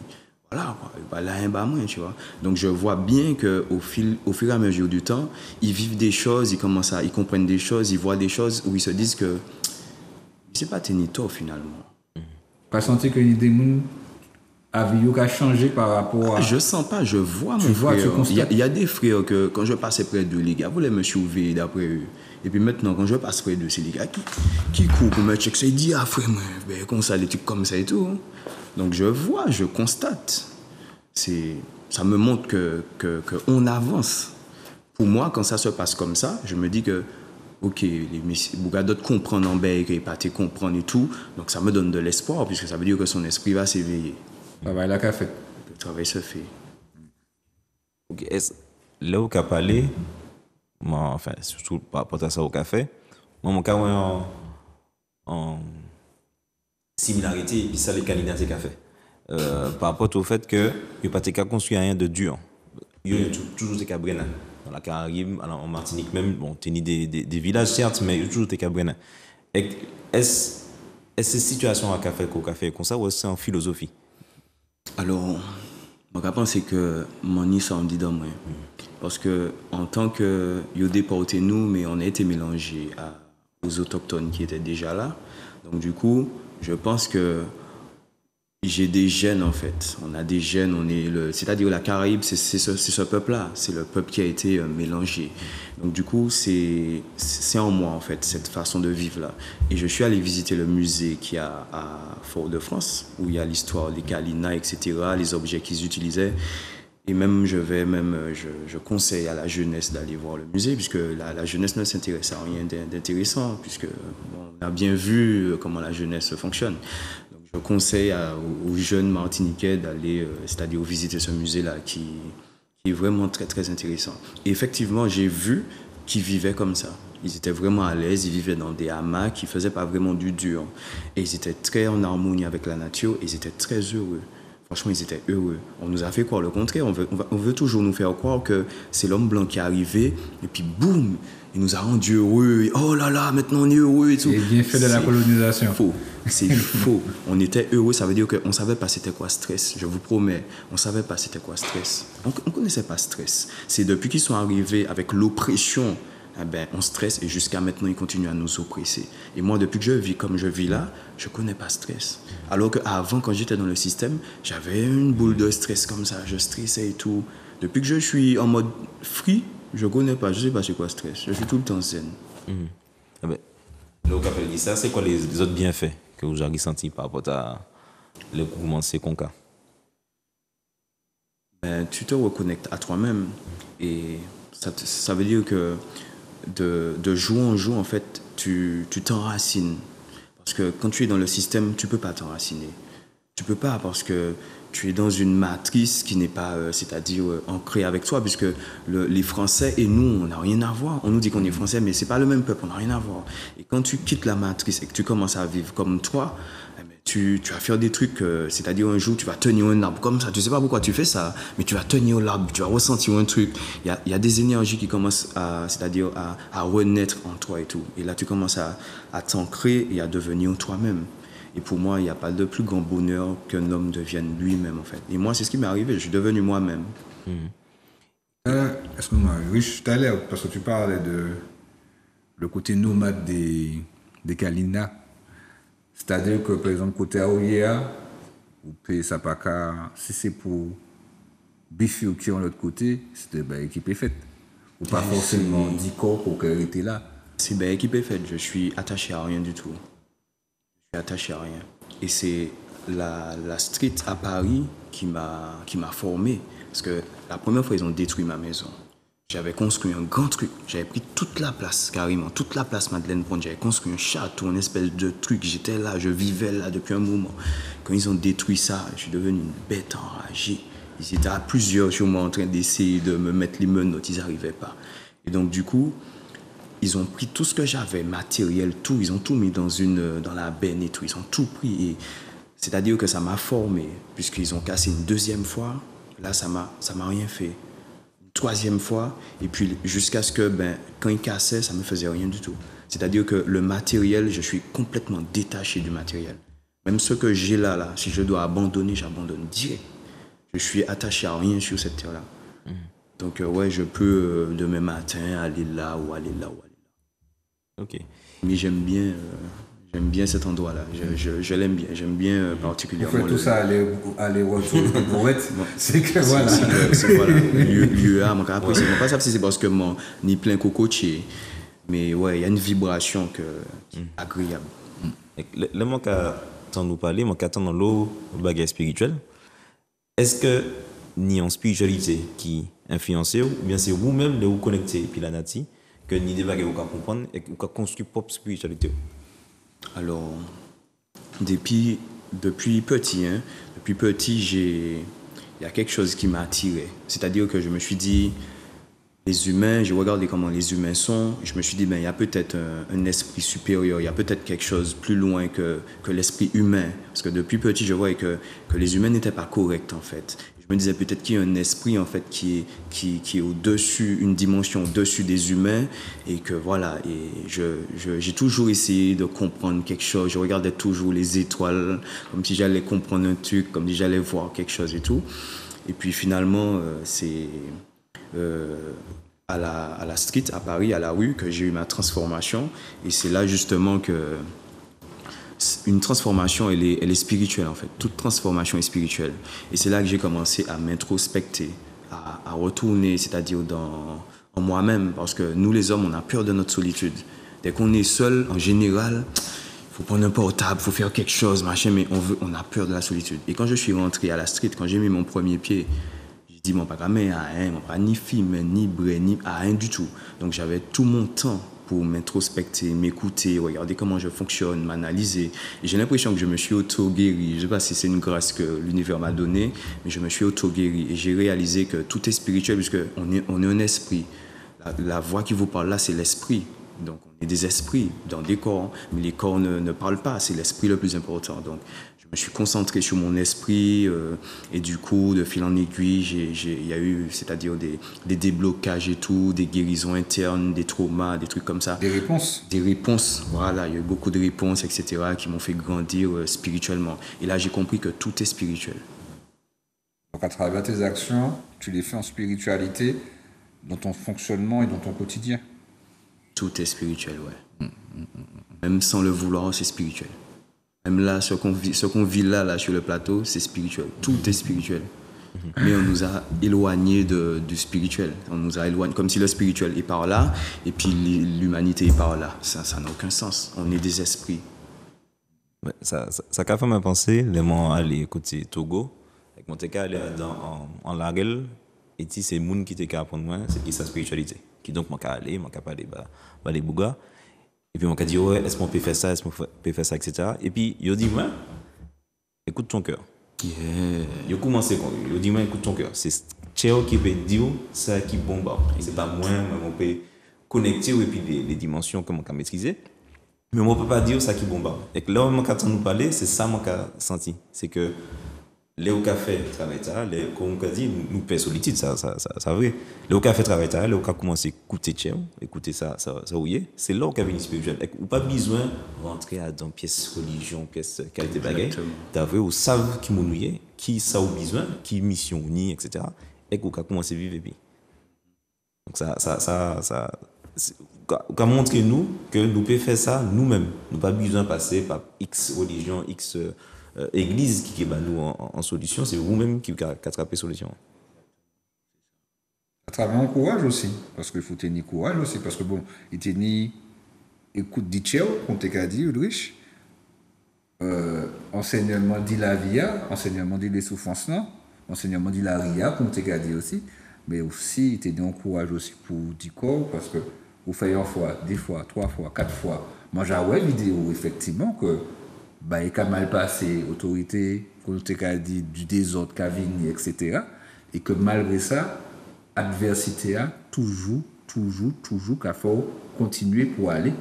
Voilà, quoi. Tu vois. Donc je vois bien qu'au fur et à mesure du temps, ils vivent des choses, ils comprennent des choses, ils voient des choses où ils se disent que c'est pas Ténito finalement. Pas senti que l'idée a changé par rapport à. Je sens pas, je vois mon frère. Il y a des frères que quand je passais près d'eux, les gars voulaient me sauver d'après eux. Et puis maintenant, quand je passe près d'eux, c'est les gars qui courent pour me checker. Ils disent, ah frère, ben, comme ça, des trucs comme ça et tout. Donc je vois, je constate. Ça me montre qu'on avance. Pour moi, quand ça se passe comme ça, je me dis que ok, les d'autres comprennent en bail, qu'ils pas comprennent et tout. Donc ça me donne de l'espoir, puisque ça veut dire que son esprit va s'éveiller. Le travail là qu'a fait. Le travail se fait. Ok, là où tu as parlé, moi, enfin, surtout par rapport à ça au café, moi, mon cas, en similarité, et puis ça, les qualités qu'a fait. Par rapport au fait que il n'y a pas construit rien de dur. Il y a toujours des cabrena. Dans la Caraïbe, en Martinique même, bon, tu as des villages certes, mais il y a toujours des cabrena. Est-ce ces situations à café comme ça, ou est-ce c'est en philosophie? Alors, je pense que mon nid ça on dit dans moi. Parce que en tant que yo déporté nous, mais on a été mélangés aux autochtones qui étaient déjà là. Donc du coup, je pense que j'ai des gènes en fait. On a des gènes, c'est-à-dire la Caraïbe, c'est ce peuple-là, c'est le peuple qui a été mélangé. Donc du coup, c'est en moi en fait, cette façon de vivre là. Et je suis allé visiter le musée qu'il y a à Fort-de-France, où il y a l'histoire des Kalina, etc., les objets qu'ils utilisaient. Et même, je conseille à la jeunesse d'aller voir le musée, puisque la jeunesse ne s'intéresse à rien d'intéressant, puisque on a bien vu comment la jeunesse fonctionne. Je conseille aux jeunes Martiniquais d'aller, c'est-à-dire visiter ce musée-là qui est vraiment très, très intéressant. Et effectivement, j'ai vu qu'ils vivaient comme ça. Ils étaient vraiment à l'aise, ils vivaient dans des hamacs, ils ne faisaient pas vraiment du dur. Et ils étaient très en harmonie avec la nature et ils étaient très heureux. Franchement, ils étaient heureux. On nous a fait croire le contraire. On veut toujours nous faire croire que c'est l'homme blanc qui est arrivé et puis boum, il nous a rendus heureux. Et, oh là là, maintenant on est heureux et tout. Et bien fait de la colonisation. Faux. C'est faux. On était heureux, ça veut dire qu'on ne savait pas c'était quoi stress. Je vous promets, on ne savait pas c'était quoi stress. On ne connaissait pas stress. C'est depuis qu'ils sont arrivés avec l'oppression, eh ben, on stresse et jusqu'à maintenant, ils continuent à nous oppresser. Et moi, depuis que je vis comme je vis là, je ne connais pas stress. Alors qu'avant, quand j'étais dans le système, j'avais une boule de stress comme ça, je stressais et tout. Depuis que je suis en mode free, je ne connais pas, je ne sais pas c'est quoi stress. Je suis tout le temps zen. Ah ben, le rappel dit ça, c'est quoi les autres bienfaits que vous avez ressentis par rapport à le mouvement Sekonka? Ben, tu te reconnectes à toi-même et ça veut dire que de jour en jour, en fait, tu t'enracines. Parce que quand tu es dans le système, tu ne peux pas t'enraciner. Tu ne peux pas parce que tu es dans une matrice qui n'est pas, c'est-à-dire ancrée avec toi, puisque les Français et nous, on n'a rien à voir. On nous dit qu'on est Français, mais ce n'est pas le même peuple, on n'a rien à voir. Et quand tu quittes la matrice et que tu commences à vivre comme toi, tu vas faire des trucs, c'est-à-dire un jour, tu vas tenir un arbre comme ça. Tu ne sais pas pourquoi tu fais ça, mais tu vas tenir l'arbre, tu vas ressentir un truc. Il y a des énergies qui commencent c'est-à-dire à renaître en toi et tout. Et là, tu commences à t'ancrer et à devenir toi-même. Et pour moi, il n'y a pas de plus grand bonheur qu'un homme devienne lui-même, en fait. Et moi, c'est ce qui m'est arrivé. Je suis devenu moi-même. Excuse-moi, Rich, tout à l'heure, parce que tu parlais de le côté nomade des Kalina. C'est-à-dire que, par exemple, côté Aoyea, ou Pays Sapaka, si c'est pour Bifi ou qui ont l'autre côté, c'était ben, équipe est faite. Ou pas forcément 10 corps pour qu'elle était là. C'est ben, équipe est faite. Je suis attaché à rien du tout. Attaché à rien. Et c'est la street à Paris qui m'a formé. Parce que la première fois, ils ont détruit ma maison. J'avais construit un grand truc. J'avais pris toute la place, carrément. Toute la place Madeleine-Pont. J'avais construit un château, une espèce de truc. J'étais là, je vivais là depuis un moment. Quand ils ont détruit ça, je suis devenu une bête enragée. Ils étaient à plusieurs sur moi en train d'essayer de me mettre les menottes. Ils n'arrivaient pas. Et donc, du coup, ils ont pris tout ce que j'avais, matériel, tout. Ils ont tout mis dans la benne et tout. Ils ont tout pris. Et c'est-à-dire que ça m'a formé. Puisqu'ils ont cassé une deuxième fois. Là, ça m'a rien fait. Une troisième fois. Et puis, jusqu'à ce que, quand ils cassaient, ça ne me faisait rien du tout. C'est-à-dire que le matériel, je suis complètement détaché du matériel. Même ce que j'ai là, si je dois abandonner, j'abandonne direct. Je suis attaché à rien sur cette terre-là. Donc, ouais, je peux demain matin aller là ou aller là ou aller là. Ok. Mais j'aime bien cet endroit-là. Je l'aime bien. J'aime bien particulièrement. Vous faites tout ça aller-retour pour être. C'est que voilà. C'est voilà. Lieu A, mon après, c'est pas ça si c'est parce que mon ni plein cocotier. Mais ouais, il y a une vibration qui est agréable. Le manque à t'en nous parler, manque à t'en dans l'eau, bagage spirituel. Est-ce que ni en spiritualité qui influencez ou bien c'est vous-même de vous connecter puis la nati que ni des bagages vous comprendre et vous construire propre spiritualité? Alors, depuis petit, il y a quelque chose qui m'a attiré. C'est-à-dire que je me suis dit, les humains, j'ai regardé comment les humains sont, je me suis dit, il y a peut-être un esprit supérieur, il y a peut-être quelque chose plus loin que l'esprit humain. Parce que depuis petit, je voyais que les humains n'étaient pas corrects, en fait. Je me disais peut-être qu'il y a un esprit, en fait, qui est au-dessus, une dimension au-dessus des humains, et que voilà, et j'ai toujours essayé de comprendre quelque chose. Je regardais toujours les étoiles, comme si j'allais comprendre un truc, comme si j'allais voir quelque chose et tout. Et puis finalement, c'est à la street, à Paris, à la rue, que j'ai eu ma transformation. Et c'est là justement que une transformation, elle est spirituelle en fait. Toute transformation est spirituelle. Et c'est là que j'ai commencé à m'introspecter, à retourner, c'est-à-dire en moi-même. Parce que nous les hommes, on a peur de notre solitude. Dès qu'on est seul, en général, il faut prendre un portable, il faut faire quelque chose, machin, mais on a peur de la solitude. Et quand je suis rentré à la street, quand j'ai mis mon premier pied, j'ai dit, mon pas ni film, ni bré, ni à rien du tout. Donc j'avais tout mon temps pour m'introspecter, m'écouter, regarder comment je fonctionne, m'analyser. Et j'ai l'impression que je me suis auto-guéri. Je ne sais pas si c'est une grâce que l'univers m'a donnée, mais je me suis auto-guéri. Et j'ai réalisé que tout est spirituel, puisqu'on est un esprit. La voix qui vous parle là, c'est l'esprit. Donc on est des esprits dans des corps, mais les corps ne parlent pas. C'est l'esprit le plus important. Donc je je suis concentré sur mon esprit et du coup, de fil en aiguille, il y a eu, c'est-à-dire des déblocages et tout, des guérisons internes, des traumas, des trucs comme ça. Des réponses. Des réponses, voilà, il y a eu beaucoup de réponses, etc., qui m'ont fait grandir spirituellement. Et là, j'ai compris que tout est spirituel. Donc à travers tes actions, tu les fais en spiritualité, dans ton fonctionnement et dans ton quotidien. Tout est spirituel, ouais. Même sans le vouloir, c'est spirituel. Même là, ce qu'on vit là sur le plateau, c'est spirituel. Tout est spirituel. Mais on nous a éloignés du spirituel. On nous a éloignés, comme si le spirituel est par là, et puis l'humanité est par là. Ça n'a aucun sens. On est des esprits. Ouais, ça a fait ma pensée, les gens aller côté Togo, avec mon TK aller en Larel, et si c'est le monde qui t'a apprendre moi, c'est sa spiritualité. Qui donc m'a aller, m'a parler les bougas. Et puis, on m'a dit, ouais, est-ce qu'on peut faire ça, est-ce qu'on peut faire ça, etc. Et puis, il a dit, moi, écoute ton cœur. Yeah. Il a commencé, il a dit, moi, écoute ton cœur. C'est Théo qui peut dire ça qui bombarde. C'est pas moi, mais on peut connecter et puis les dimensions que on peut maîtriser. Mais on ne peut pas dire ça qui bombarde. Et que là, quand on nous parlait, c'est ça que j'ai senti. C'est que les au café travaillent ça, comme on a dit, nous payons solitude, ça vrai. Les au café travaillent ça, les au café commencent à écouter Tchèque, écouter ça oui. C'est là où on a une spirituel. Ou pas besoin de rentrer dans pièce religion, pièce qualité bagaille. D'avoir ou savent qui m'oublier, qui ça a besoin, qui mission unie, etc. Et qu'on a commencé à vivre et puis. Donc ça montre nous que nous pouvons faire ça nous-mêmes. Nous pas besoin de passer par X religion, X église qui est nous en solution, c'est vous-même qui attrapez solution. À travers un courage aussi, parce qu'il faut tenir courage aussi, parce que bon, il tenir écoute dit Tchéo, comme tu as dit, Ulrich, enseignement dit la via, enseignement dit les souffrances, non, enseignement dit la ria, comme tu as dit aussi, mais aussi il tenir un courage aussi pour dire corps, parce que vous faites une fois, 2 fois, 3 fois, 4 fois, moi j'ai une vidéo effectivement que bah, il a mal passé, autorité, comme tu as dit, du désordre, Cavigny, etc. Et que malgré ça, adversité a toujours, qu'il faut continuer pour aller.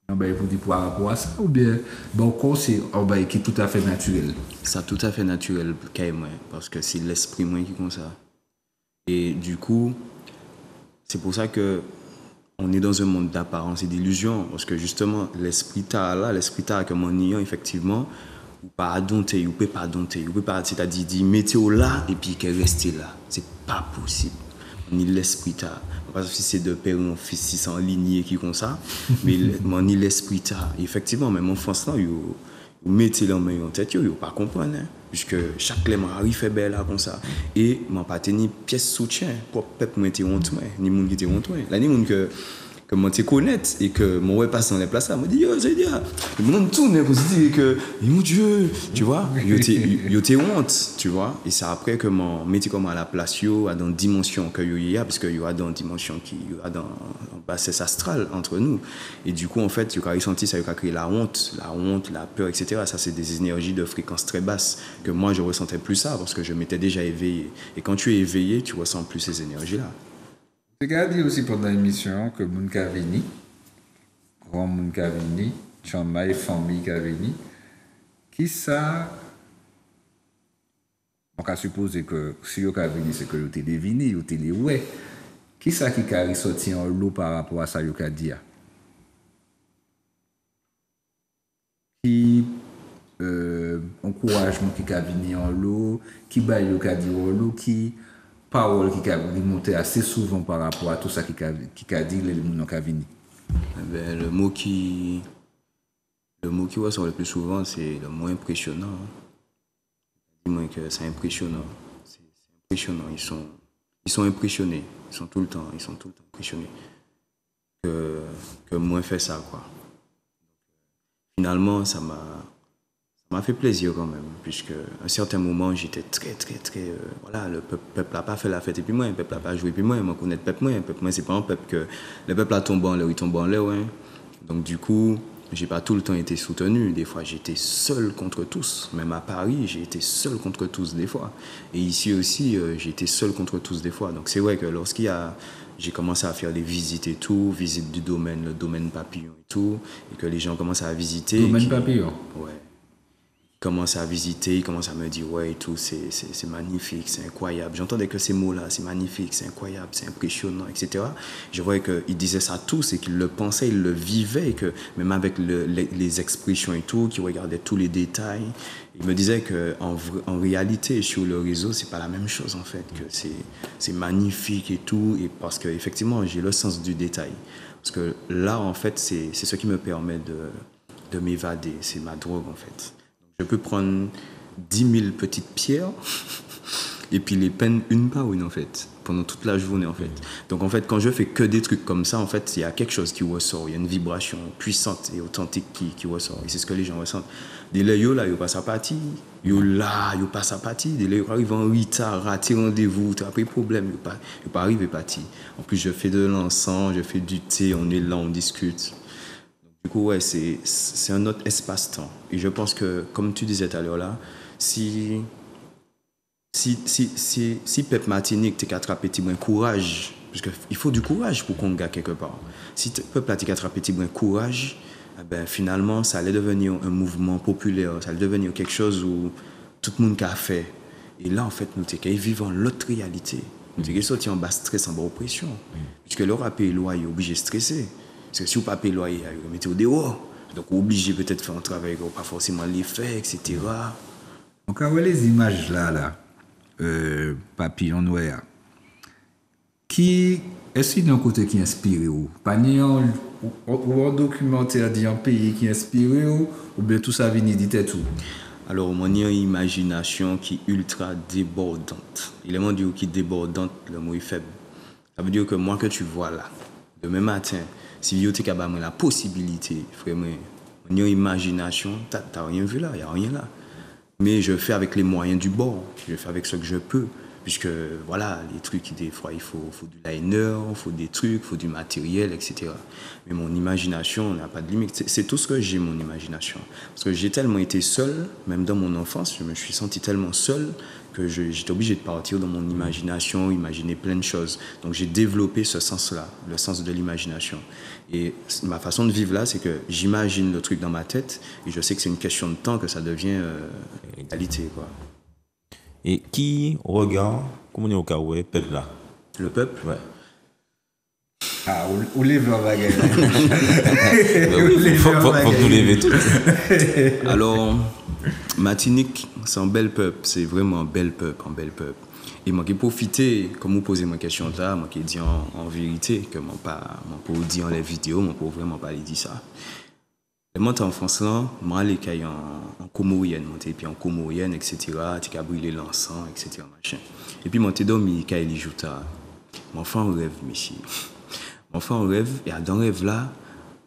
Ben, vous dites par rapport à ça, ou bien, bon, c'est qui est tout à fait naturel. Ça tout à fait naturel, parce que c'est l'esprit moi qui est comme ça. Et du coup, c'est pour ça que on est dans un monde d'apparence et d'illusion, parce que justement, l'esprit t'a que mon ayant, effectivement, ou pas dompter, ou peut pas dompter, ou peut pas, c'est-à-dire, dire, mettez-vous là, et puis qu'elle reste là. C'est pas possible. Ni l'esprit t'a. Pas si c'est de père ou mon fils, si c'est en lignée qui comme ça, mais ni l'esprit t'a. Effectivement, même en France, là, vous mettez la main en tête, vous ne pas comprendre, hein, puisque chaque léman arrive fait belle là comme ça. Et je n'ai pas tenu pièce soutien pour peuple moi était honte, ni monde qui était honte. Là, ni monde que moi te connaître et que mon ouais passe dans les places là, me dit yo c'est dire, le monde tourne pour se dire que mon Dieu, tu vois, yo t'es honte, tu vois, et c'est après que mon métier comme à la place yo à dans dimension que yo y a parce que yo a dans dimension qui yo a dans bassesse astrale entre nous et du coup en fait yo a ressenti ça, yo a créé la honte, la peur, etc. Ça c'est des énergies de fréquence très basse que moi je ressentais plus ça parce que je m'étais déjà éveillé et quand tu es éveillé tu ressens plus ces énergies là. Tu as dit aussi pendant l'émission que Moun Kavini, grand Moun Kavini, Chamaï, famille Kavini, qui ça, on peut supposer que si vous Kavini, c'est que vous avez deviné, vous avez ouais, qui ça qui a ressorti en lot par rapport à ça, vous avez dit? Qui encouragement qui a venu en lot, qui baille le cas en lot, qui parole qui a remonté assez souvent par rapport à tout ça qui a dit les gens qui a venu. Le mot qui ressort le plus souvent, c'est le mot impressionnant. Dis-moi que c'est impressionnant. C'est impressionnant. Ils sont impressionnés. Ils sont tout le temps impressionnés. Que moi fait ça, quoi. Finalement, ça m'a fait plaisir quand même, puisque à un certain moment, j'étais très, voilà, le peuple n'a pas fait la fête et puis moi, le peuple n'a pas joué et puis moi connais le peuple moi, c'est pas un peuple que le peuple a tombé en l'air, il tombe en l'air, ouais. Donc du coup, j'ai pas tout le temps été soutenu, des fois j'étais seul contre tous, même à Paris, j'ai été seul contre tous des fois, et ici aussi, j'ai été seul contre tous des fois, donc c'est vrai que lorsqu'il y a j'ai commencé à faire des visites et tout, visite du domaine, le domaine papillon et tout, et que les gens commencent à visiter. Domaine papillon? Ouais. Ils commencent à visiter, ils commencent à me dire ouais et tout, c'est magnifique, c'est incroyable. J'entendais que ces mots-là, c'est magnifique, c'est incroyable, c'est impressionnant, etc. Je voyais qu'ils disaient ça tous et qu'ils le pensaient, ils le vivaient, et que même avec les expressions et tout, qu'ils regardaient tous les détails, ils me disaient qu'en réalité, sur le réseau, c'est pas la même chose en fait, que c'est magnifique et tout, et parce qu'effectivement, j'ai le sens du détail. Parce que là, en fait, c'est ce qui me permet de m'évader, c'est ma drogue en fait. Je peux prendre 10 000 petites pierres et puis les peindre une par une en fait, pendant toute la journée en fait. Donc en fait, quand je fais que des trucs comme ça, en fait, il y a quelque chose qui ressort, il y a une vibration puissante et authentique qui ressort. Et c'est ce que les gens ressentent. Des là, yo là, yo pas sa partie, yo là, yo pas sa partie. Des là, yo arrive en retard, raté rendez-vous, tu as pris problème, yo pas arrivé partie. En plus, je fais de l'encens, je fais du thé, on est là, on discute. Du coup, ouais, c'est un autre espace-temps. Et je pense que, comme tu disais tout à l'heure là, si Pep Martinique t'es attrapé petit brin courage, parce qu'il faut du courage pour qu'on gagne quelque part. Si Pep là t'es attrapé petit brin courage, eh ben, finalement, ça allait devenir un mouvement populaire, ça allait devenir quelque chose où tout le monde a fait. Et là, en fait, nous t'es vivant l'autre réalité. Nous t'es sorti en bas stress, en bas oppression. Puisque le rap est loyer, obligé de stresser. Parce que si vous ne payez pas loyer, vous mettez au dehors. Donc, vous obligé peut-être de faire un travail que vous pas forcément les faire, etc. Donc, quand les images là, papillon noir, est-ce qu'il y a un côté qui inspire ou pas ni un documentaire d'un pays qui inspire ou bien tout ça vient d'idée tout? Alors, moi, j'ai une imagination qui est ultra débordante. Il est mon Dieu qui est débordante, le mot est faible. Ça veut dire que moi que tu vois là, demain matin, si vous avez la possibilité, vraiment, on a une imagination, tu n'as rien vu là, il n'y a rien là. Mais je fais avec les moyens du bord, je fais avec ce que je peux. Puisque, voilà, les trucs, des fois, il faut du liner, il faut des trucs, il faut du matériel, etc. Mais mon imagination n'a pas de limite. C'est tout ce que j'ai, mon imagination. Parce que j'ai tellement été seul, même dans mon enfance, je me suis senti tellement seul que j'étais obligé de partir dans mon imagination, imaginer plein de choses. Donc j'ai développé ce sens-là, le sens de l'imagination. Et ma façon de vivre là, c'est que j'imagine le truc dans ma tête et je sais que c'est une question de temps que ça devient réalité, quoi. Et qui regarde, comment on est au cas où, peuple là? Le peuple? Ouais. Ah, ou les blancs bagages. Il faut que nous lever tout. Alors, Martinique, c'est un bel peuple, c'est vraiment un bel peuple, Et moi qui profiter, comme vous posez ma question là, moi qui dis en vérité, que moi pas dire en les vidéos, moi pour vraiment pas dire ça. Moi, en France, là, moi, allais en comorienne, puis en comorienne, etc., tu as brûlé l'encens, etc., machin. Et puis, moi, t'es dormi, quand il joue ta. Mon enfant rêve, monsieur. Mon enfant rêve, et dans le rêve là,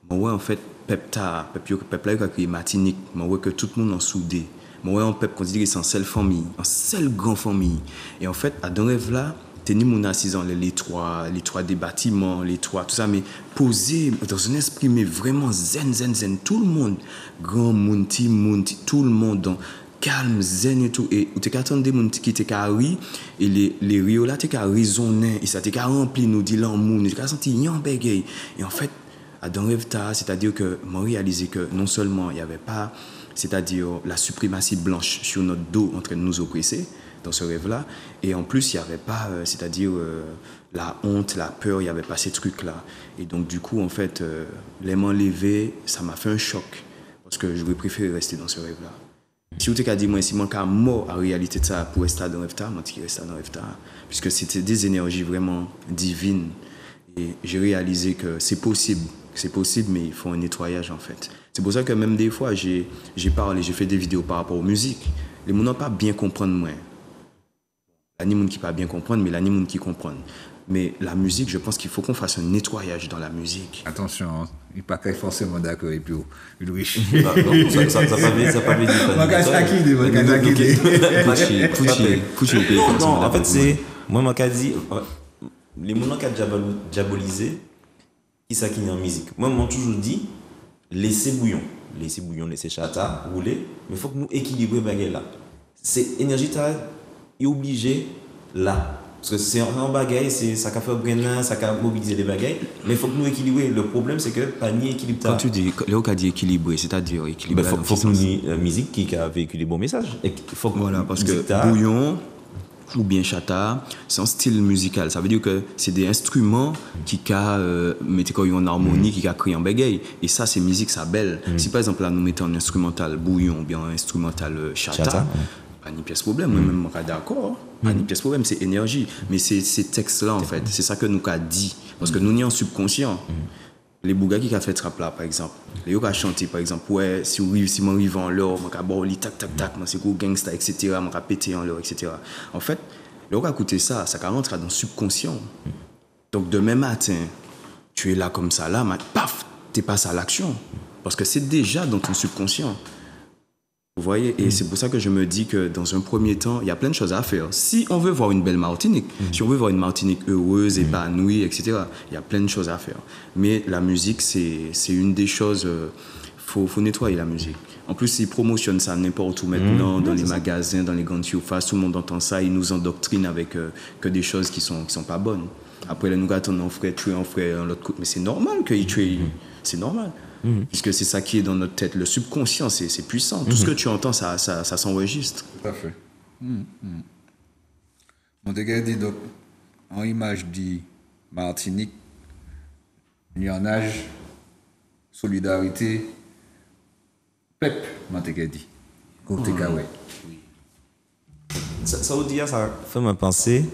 moi, en fait, peuple là, il a créé Martinique, moi, que tout le monde en soudé. Moi, en peuple, considéré que c'est une seule famille, une seule grande famille. Et en fait, dans le rêve là, t'es mon assisant les trois des bâtiments, les trois, tout ça, mais posé dans un esprit, mais vraiment zen, tout le monde, grand monde, petit monde, tout le monde, donc, calme, zen et tout, et tu attends des gens qui étaient carrés, et les rios là, tu as raisonné, et ça t'a rempli, nous dit l'amour, nous as senti yon bégay, et en fait, dans le rêve, c'est-à-dire que, moi, réalisé que non seulement il n'y avait pas, c'est-à-dire la suprématie blanche sur notre dos en train de nous oppresser, dans ce rêve-là. Et en plus, il n'y avait pas, c'est-à-dire la honte, la peur, il n'y avait pas ces trucs-là. Et donc, du coup, en fait, les mains levées, ça m'a fait un choc. Parce que j'aurais préféré rester dans ce rêve-là. Si vous t'avez dit, moi, si moi, quand mort en réalité de ça, pour rester dans le rêve, moi, je reste dans le rêve. Puisque c'était des énergies vraiment divines. Et j'ai réalisé que c'est possible, mais il faut un nettoyage, en fait. C'est pour ça que même des fois, j'ai parlé, j'ai fait des vidéos par rapport aux musiques. Les gens n'ont pas bien comprendre moi. Il y a des gens qui ne pas bien comprendre, mais il y a des gens qui comprennent. Mais la musique, je pense qu'il faut qu'on fasse un nettoyage dans la musique. Attention, il n'est pas forcément d'accord et puis Louis. Ça pas bien dit. Non, en fait, c'est. Moi, je dis. Les gens qui ont diabolisé, qui ça qui est en musique. Moi, je toujours dit, laissez bouillon, laissez chata, rouler, mais il faut que nous équilibrions les là. C'est énergie est obligée là. Parce que c'est un bagaille, ça a fait brain, ça a mobilisé les bagailles, mais il faut que nous équilibrer. Le problème, c'est que pas ni équilibre. Quand tu dis, Léo a dit équilibré, c'est-à-dire équilibré. Il faut que nous ayons une musique qui a véhiculé bon message. Voilà, parce que bouillon ou bien chata, c'est un style musical. Ça veut dire que c'est des instruments qui mettent en harmonie, qui créent un bagaille. Et ça, c'est musique, ça belle. Si par exemple, là, nous mettons un instrumental bouillon ou bien un instrumental chata, pas ni pièce problème, moi-même, je suis d'accord. Pas ni pièce problème, c'est énergie. Mais c'est ces textes-là, en fait, c'est ça que nous avons dit. Parce que nous, nous sommes subconscients. Les bougas qui ont fait trap là, par exemple, les gens qui ont chanté, par exemple, ouais, si je arrive en l'or, je vais boire, tac, tac, tac, c'est quoi, gangsta, etc., je vais péter en l'or, etc. En fait, les gens qui ont écouté ça, ça rentre dans le subconscient. Donc, demain matin, tu es là comme ça, là, mais paf, tu passes à l'action. Parce que c'est déjà dans ton subconscient. Vous voyez, et c'est pour ça que je me dis que dans un premier temps, il y a plein de choses à faire. Si on veut voir une belle Martinique, si on veut voir une Martinique heureuse, épanouie, etc., il y a plein de choses à faire. Mais la musique, c'est une des choses, faut nettoyer la musique. En plus, ils promotionnent ça n'importe où maintenant, dans les magasins, dans les grandes surfaces, tout le monde entend ça, ils nous endoctrinent avec que des choses qui sont pas bonnes. Après, les nougats, on ferait tuer, on ferait l'autre côté. Mais c'est normal qu'ils tuent, c'est normal. Puisque c'est ça qui est dans notre tête. Le subconscient, c'est puissant. Tout ce que tu entends, ça s'enregistre. Tout à fait. On te dit donc, en image de Martinique, lionnage, solidarité, pep, on te dit. Côté Kawai. Ça veut dire, ça fait me penser,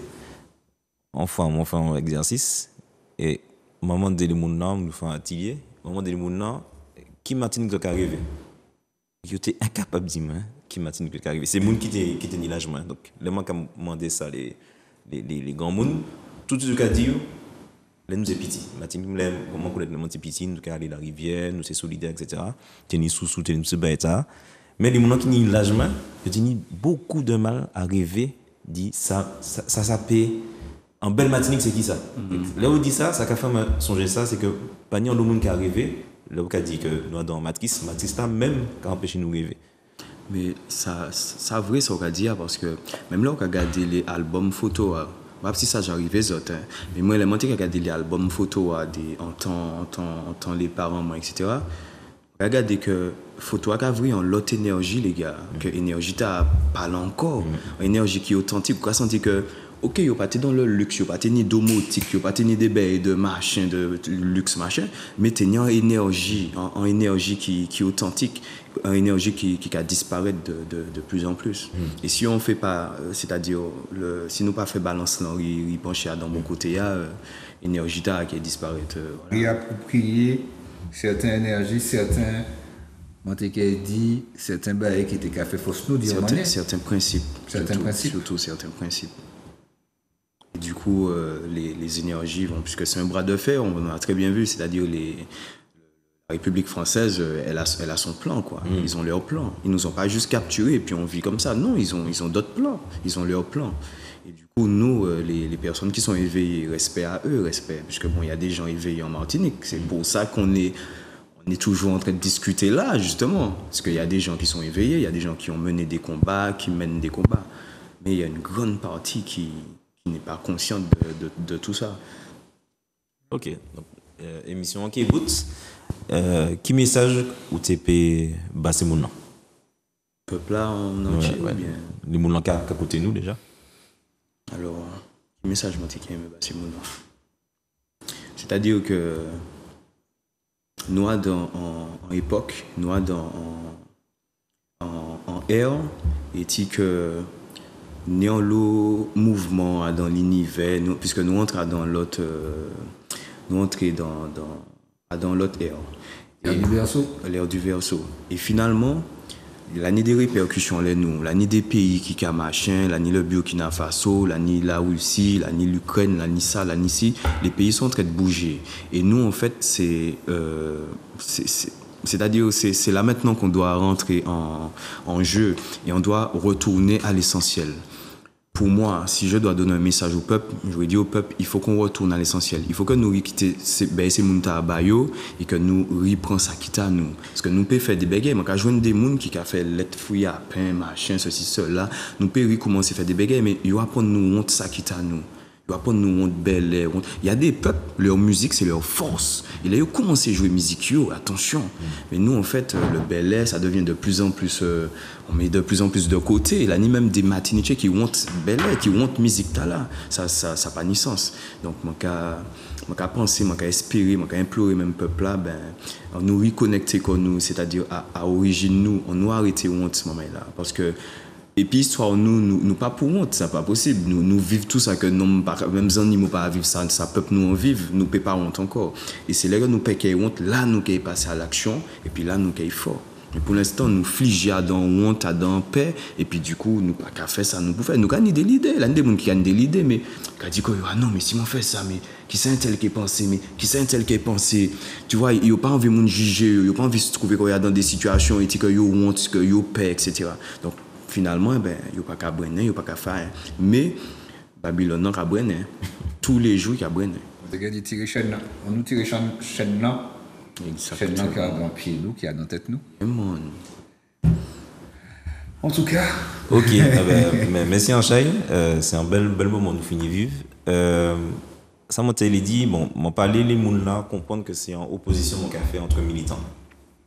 enfin, on fait un exercice, et au moment de l'émouna, on fait un atelier. Au moment de l'émouna, qui Martinique doit arriver? J'étais incapable de dire qui Martinique doit arriver. C'est le monde qui était ni l'âge. Donc, les gens qui ont demandé ça, les grands monde, tout ce qu'ils ont dit, là, nous sommes petits. Martinique, nous sommes complètement petits, nous sommes allés à la rivière, nous sommes solidaires, etc. Nous sommes sous, nous sommes bêta. Mais les gens qui ont l'âge, ils ont beaucoup de mal à rêver, dit ça s'appelle. En belle Martinique, c'est qui ça? Là où il dit ça a fait songer ça, c'est que pas ni le monde qui est arrivé, là où il dit que nous sommes dans Matrice là même qui a empêché de nous rêver. Mais ça vrai, ça on dire, parce que même là, on a regardé les albums photos, pas si ça j'arrive les autres, mais moi, les gens qui ont regardé les albums photos en temps les parents, moi, etc., regardez que photo a vrai en l'autre énergie, les gars, que énergie t'as pas encore, une énergie qui est authentique, vous sentez que ok, il n'y a pas dans le luxe, il n'y a pas ni domotique, il n'y a pas ni des bails de machin, de luxe machin, mais il y a une énergie qui est authentique, une énergie qui a disparaître de plus en plus. Et si on ne fait pas, c'est-à-dire, si nous ne pas fait balance, il penche dans mon côté, il y a une énergie qui disparaît. Voilà. Réapproprier certaines énergies, certains bails qui étaient fait fausse nous, certains principes. Surtout certains principes. Et du coup, les énergies vont, puisque c'est un bras de fer, on a très bien vu, c'est-à-dire la République française, elle a son plan, quoi. Ils ont leur plan. Ils nous ont pas juste capturés et puis on vit comme ça. Non, ils ont d'autres plans. Ils ont leur plan. Et du coup, nous, les personnes qui sont éveillées, respect à eux, respect, puisque bon, il y a des gens éveillés en Martinique. C'est pour ça qu'on est toujours en train de discuter là, justement. Parce qu'il y a des gens qui sont éveillés, il y a des gens qui ont mené des combats, qui mènent des combats. Mais il y a une grande partie qui n'est pas consciente de tout ça. Ok, donc émission qui écoute, qui message ou TP basé mon nom? Peuple là en entier ou bien les gens qui à côté nous déjà. Alors, qui message moi qui aime basé mon nom? C'est-à-dire que nous en époque, nous en ère, et que nous avons le mouvement dans l'univers, puisque nous entrons dans l'autre dans l'autre ère. L'ère du Verseau. Et finalement, l'année des répercussions, l'année des pays qui a machin, l'année le Burkina Faso, l'année la Russie, l'année l'Ukraine, l'année ça, l'année ci, les pays sont en train de bouger. Et nous, en fait, c'est-à-dire c'est là maintenant qu'on doit rentrer en jeu et on doit retourner à l'essentiel. Pour moi, si je dois donner un message au peuple, je vais dire au peuple, il faut qu'on retourne à l'essentiel. Il faut que nous quitter ces mounta à bayo et que nous reprenons ça quitte à nous. Parce que nous pouvons faire des bégayes, mais quand je vois des gens qui ont fait lettre fouille à pain, machin, ceci, cela, nous pouvons recommencer à faire des bégayes, mais il faut apprendre nous honte ça quitte à nous. Ils apprennent nous honte belle air. Il y a des peuples, leur musique, c'est leur force. Et là, ils ont commencé à jouer musique, attention. Mais nous, en fait, le bel air, ça devient de plus en plus... on met de plus en plus de côté. Là, ni même des matiniers qui ont bel air, qui ont musique, là. Ça n'a pas ni sens. Donc, moi, je pense, je espérer, je implorer même peuple là, nous reconnecter comme nous, c'est-à-dire à origine nous, on nous arrêter honte ce moment-là. Parce que et puis histoire nous pas pour honte, c'est pas possible. Nous vivons tout ça que nous même animaux pas vivre ça, ça peuple nous en vivre, nous peut pas honte encore. Et c'est là que nous peut honte, là nous qui passer à l'action et puis là nous qui fort. Mais pour l'instant nous fliger dans honte, dans paix et puis du coup nous pas qu'à faire ça nous pour faire nous gagne des idées, là des gens qui gagnent des idées mais qui dit que ah non mais si on fait ça mais qui c'est un tel qui pensé mais qui c'est un tel qui pensé tu vois il y a pas envie de juger, il y a pas envie de se trouver dans des situations et que yo honte que yo paix etc. Donc finalement, il n'y a pas qu'à brûler, il n'y a pas qu'à faire. Mais Babylone n'a qu'à brûler. Tous les jours, il y a brûler. On dit tirer chaîne. On nous tire chaîne là. Chaîne là qui a dans pied nous, qui a dans tête nous. En tout cas. Ok, merci Anchaï. C'est un bel moment de finir vivre. Ça m'a dit, bon, m'a parlé les gens là, comprendre que c'est en opposition mon café entre militants.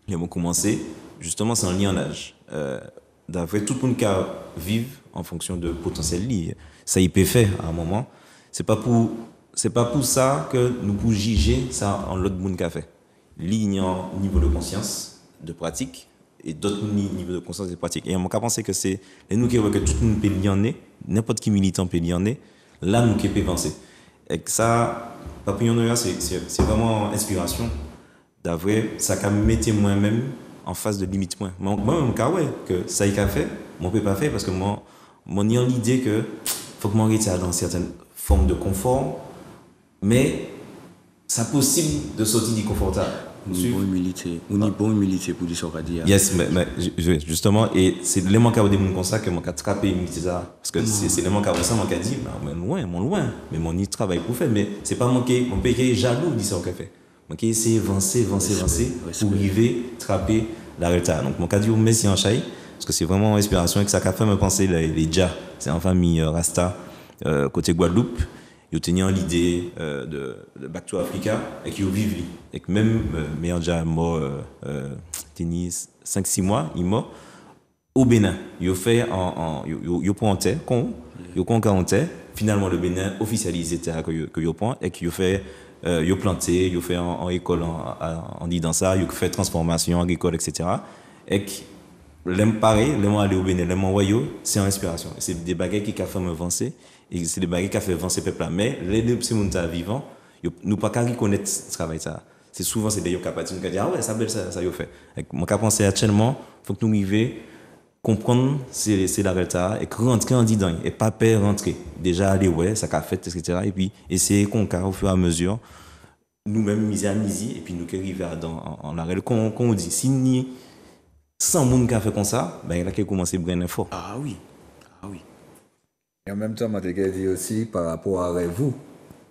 Ils ont commencé, justement, c'est un lien en âge. D'après tout le monde qui vivre en fonction de potentiel lié. Ça y peut faire à un moment. C'est pas pour ça que nous pouvons juger ça en l'autre monde qui a fait. Ligne en niveau de conscience, de pratique, et d'autres niveaux de conscience et de pratique. Et on m'a pensé que c'est nous qui voyons que tout le monde peut y en est, n'importe qui militant peut y en est, là nous qui peut avancer. Et que ça, Papillon c'est vraiment inspiration. D'après, ça qu'a mettre moi-même en face de limite point. Moi-même, que ça y a fait, moi, je ne peux pas faire parce que moi, j'ai l'idée que faut que je m'arrête dans certaines formes de confort, mais c'est possible de sortir du confortable. Une bonne humilité pour dire ce qu'on dit. Yes, mais justement, et c'est l'élément qui a des gens comme ça que je attrapé l'humilité. Parce que c'est l'élément qui a ça, je dit, loin, mais mon travail pour faire, mais c'est pas mon pays jaloux de ce qu'on fait. Donc, essayer d'avancer pour arriver à attraper la réalité. Donc, mon cas dit, merci en Chaï, parce que c'est vraiment une inspiration et que ça a fait me penser les Dja. C'est en famille Rasta, côté Guadeloupe. Ils ont tenu l'idée de Back to Africa et qu'ils vivent. Et que même meilleur Dja mort, 5-6 mois, il est mort au Bénin. Ils ont fait ils ont en terre, ils ont en terre. Finalement, le Bénin officialisé terre que ils ont pris et qu'ils ont fait. Ils ont planté, ils ont fait en école, on dit dans ça, ils ont fait transformation agricole, etc. Et l'aime pareil, l'aime aller au Bénin, l'aime en c'est en inspiration. C'est des bagages qui ont fait avancer, et c'est des bagages qui ont fait avancer le peuple là. Mais les gens qui sont vivants, nous pas qu'à reconnaître ce travail ça. C'est souvent c'est des gens qui disent ah ouais, ça belle ça y a fait. Moi qui pense actuellement, faut que nous arrivions comprendre c'est la réalité et rentrer en dedans et pas peur rentrer déjà aller ouais ça qu'a fait etc. et puis essayer qu'on au fur et à mesure nous-mêmes miser à misi et puis nous qui arriver en arrêt qu'on dit si ni 100 monde qui a fait comme ça ben il a qu'à commencer à brûler fort. Ah oui. Et en même temps moi t'ai dit aussi par rapport à vous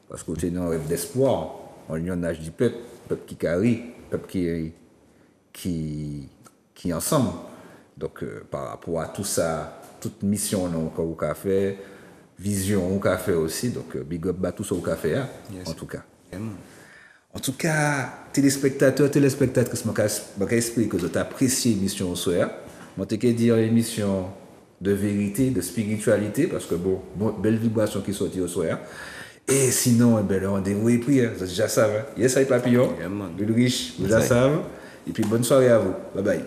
parce que tu as un rêve d'espoir on y en âge du peuple qui carry peuple qui ensemble. Donc, par rapport à tout ça, toute mission qu'on a fait, vision qu'on a fait aussi, donc big up à tout ça qu'on a fait, yes. En tout cas. En tout cas, téléspectatrices, je vais expliquer que tu as apprécié l'émission au soir. Je vais te dire l'émission de vérité, de spiritualité, parce que bon belle vibration qui sortit au soir. Et sinon, le rendez-vous est pris, vous déjà savez. Yes, I Papillon, Ulrich, vous déjà savez. Et puis bonne soirée à vous. Bye bye.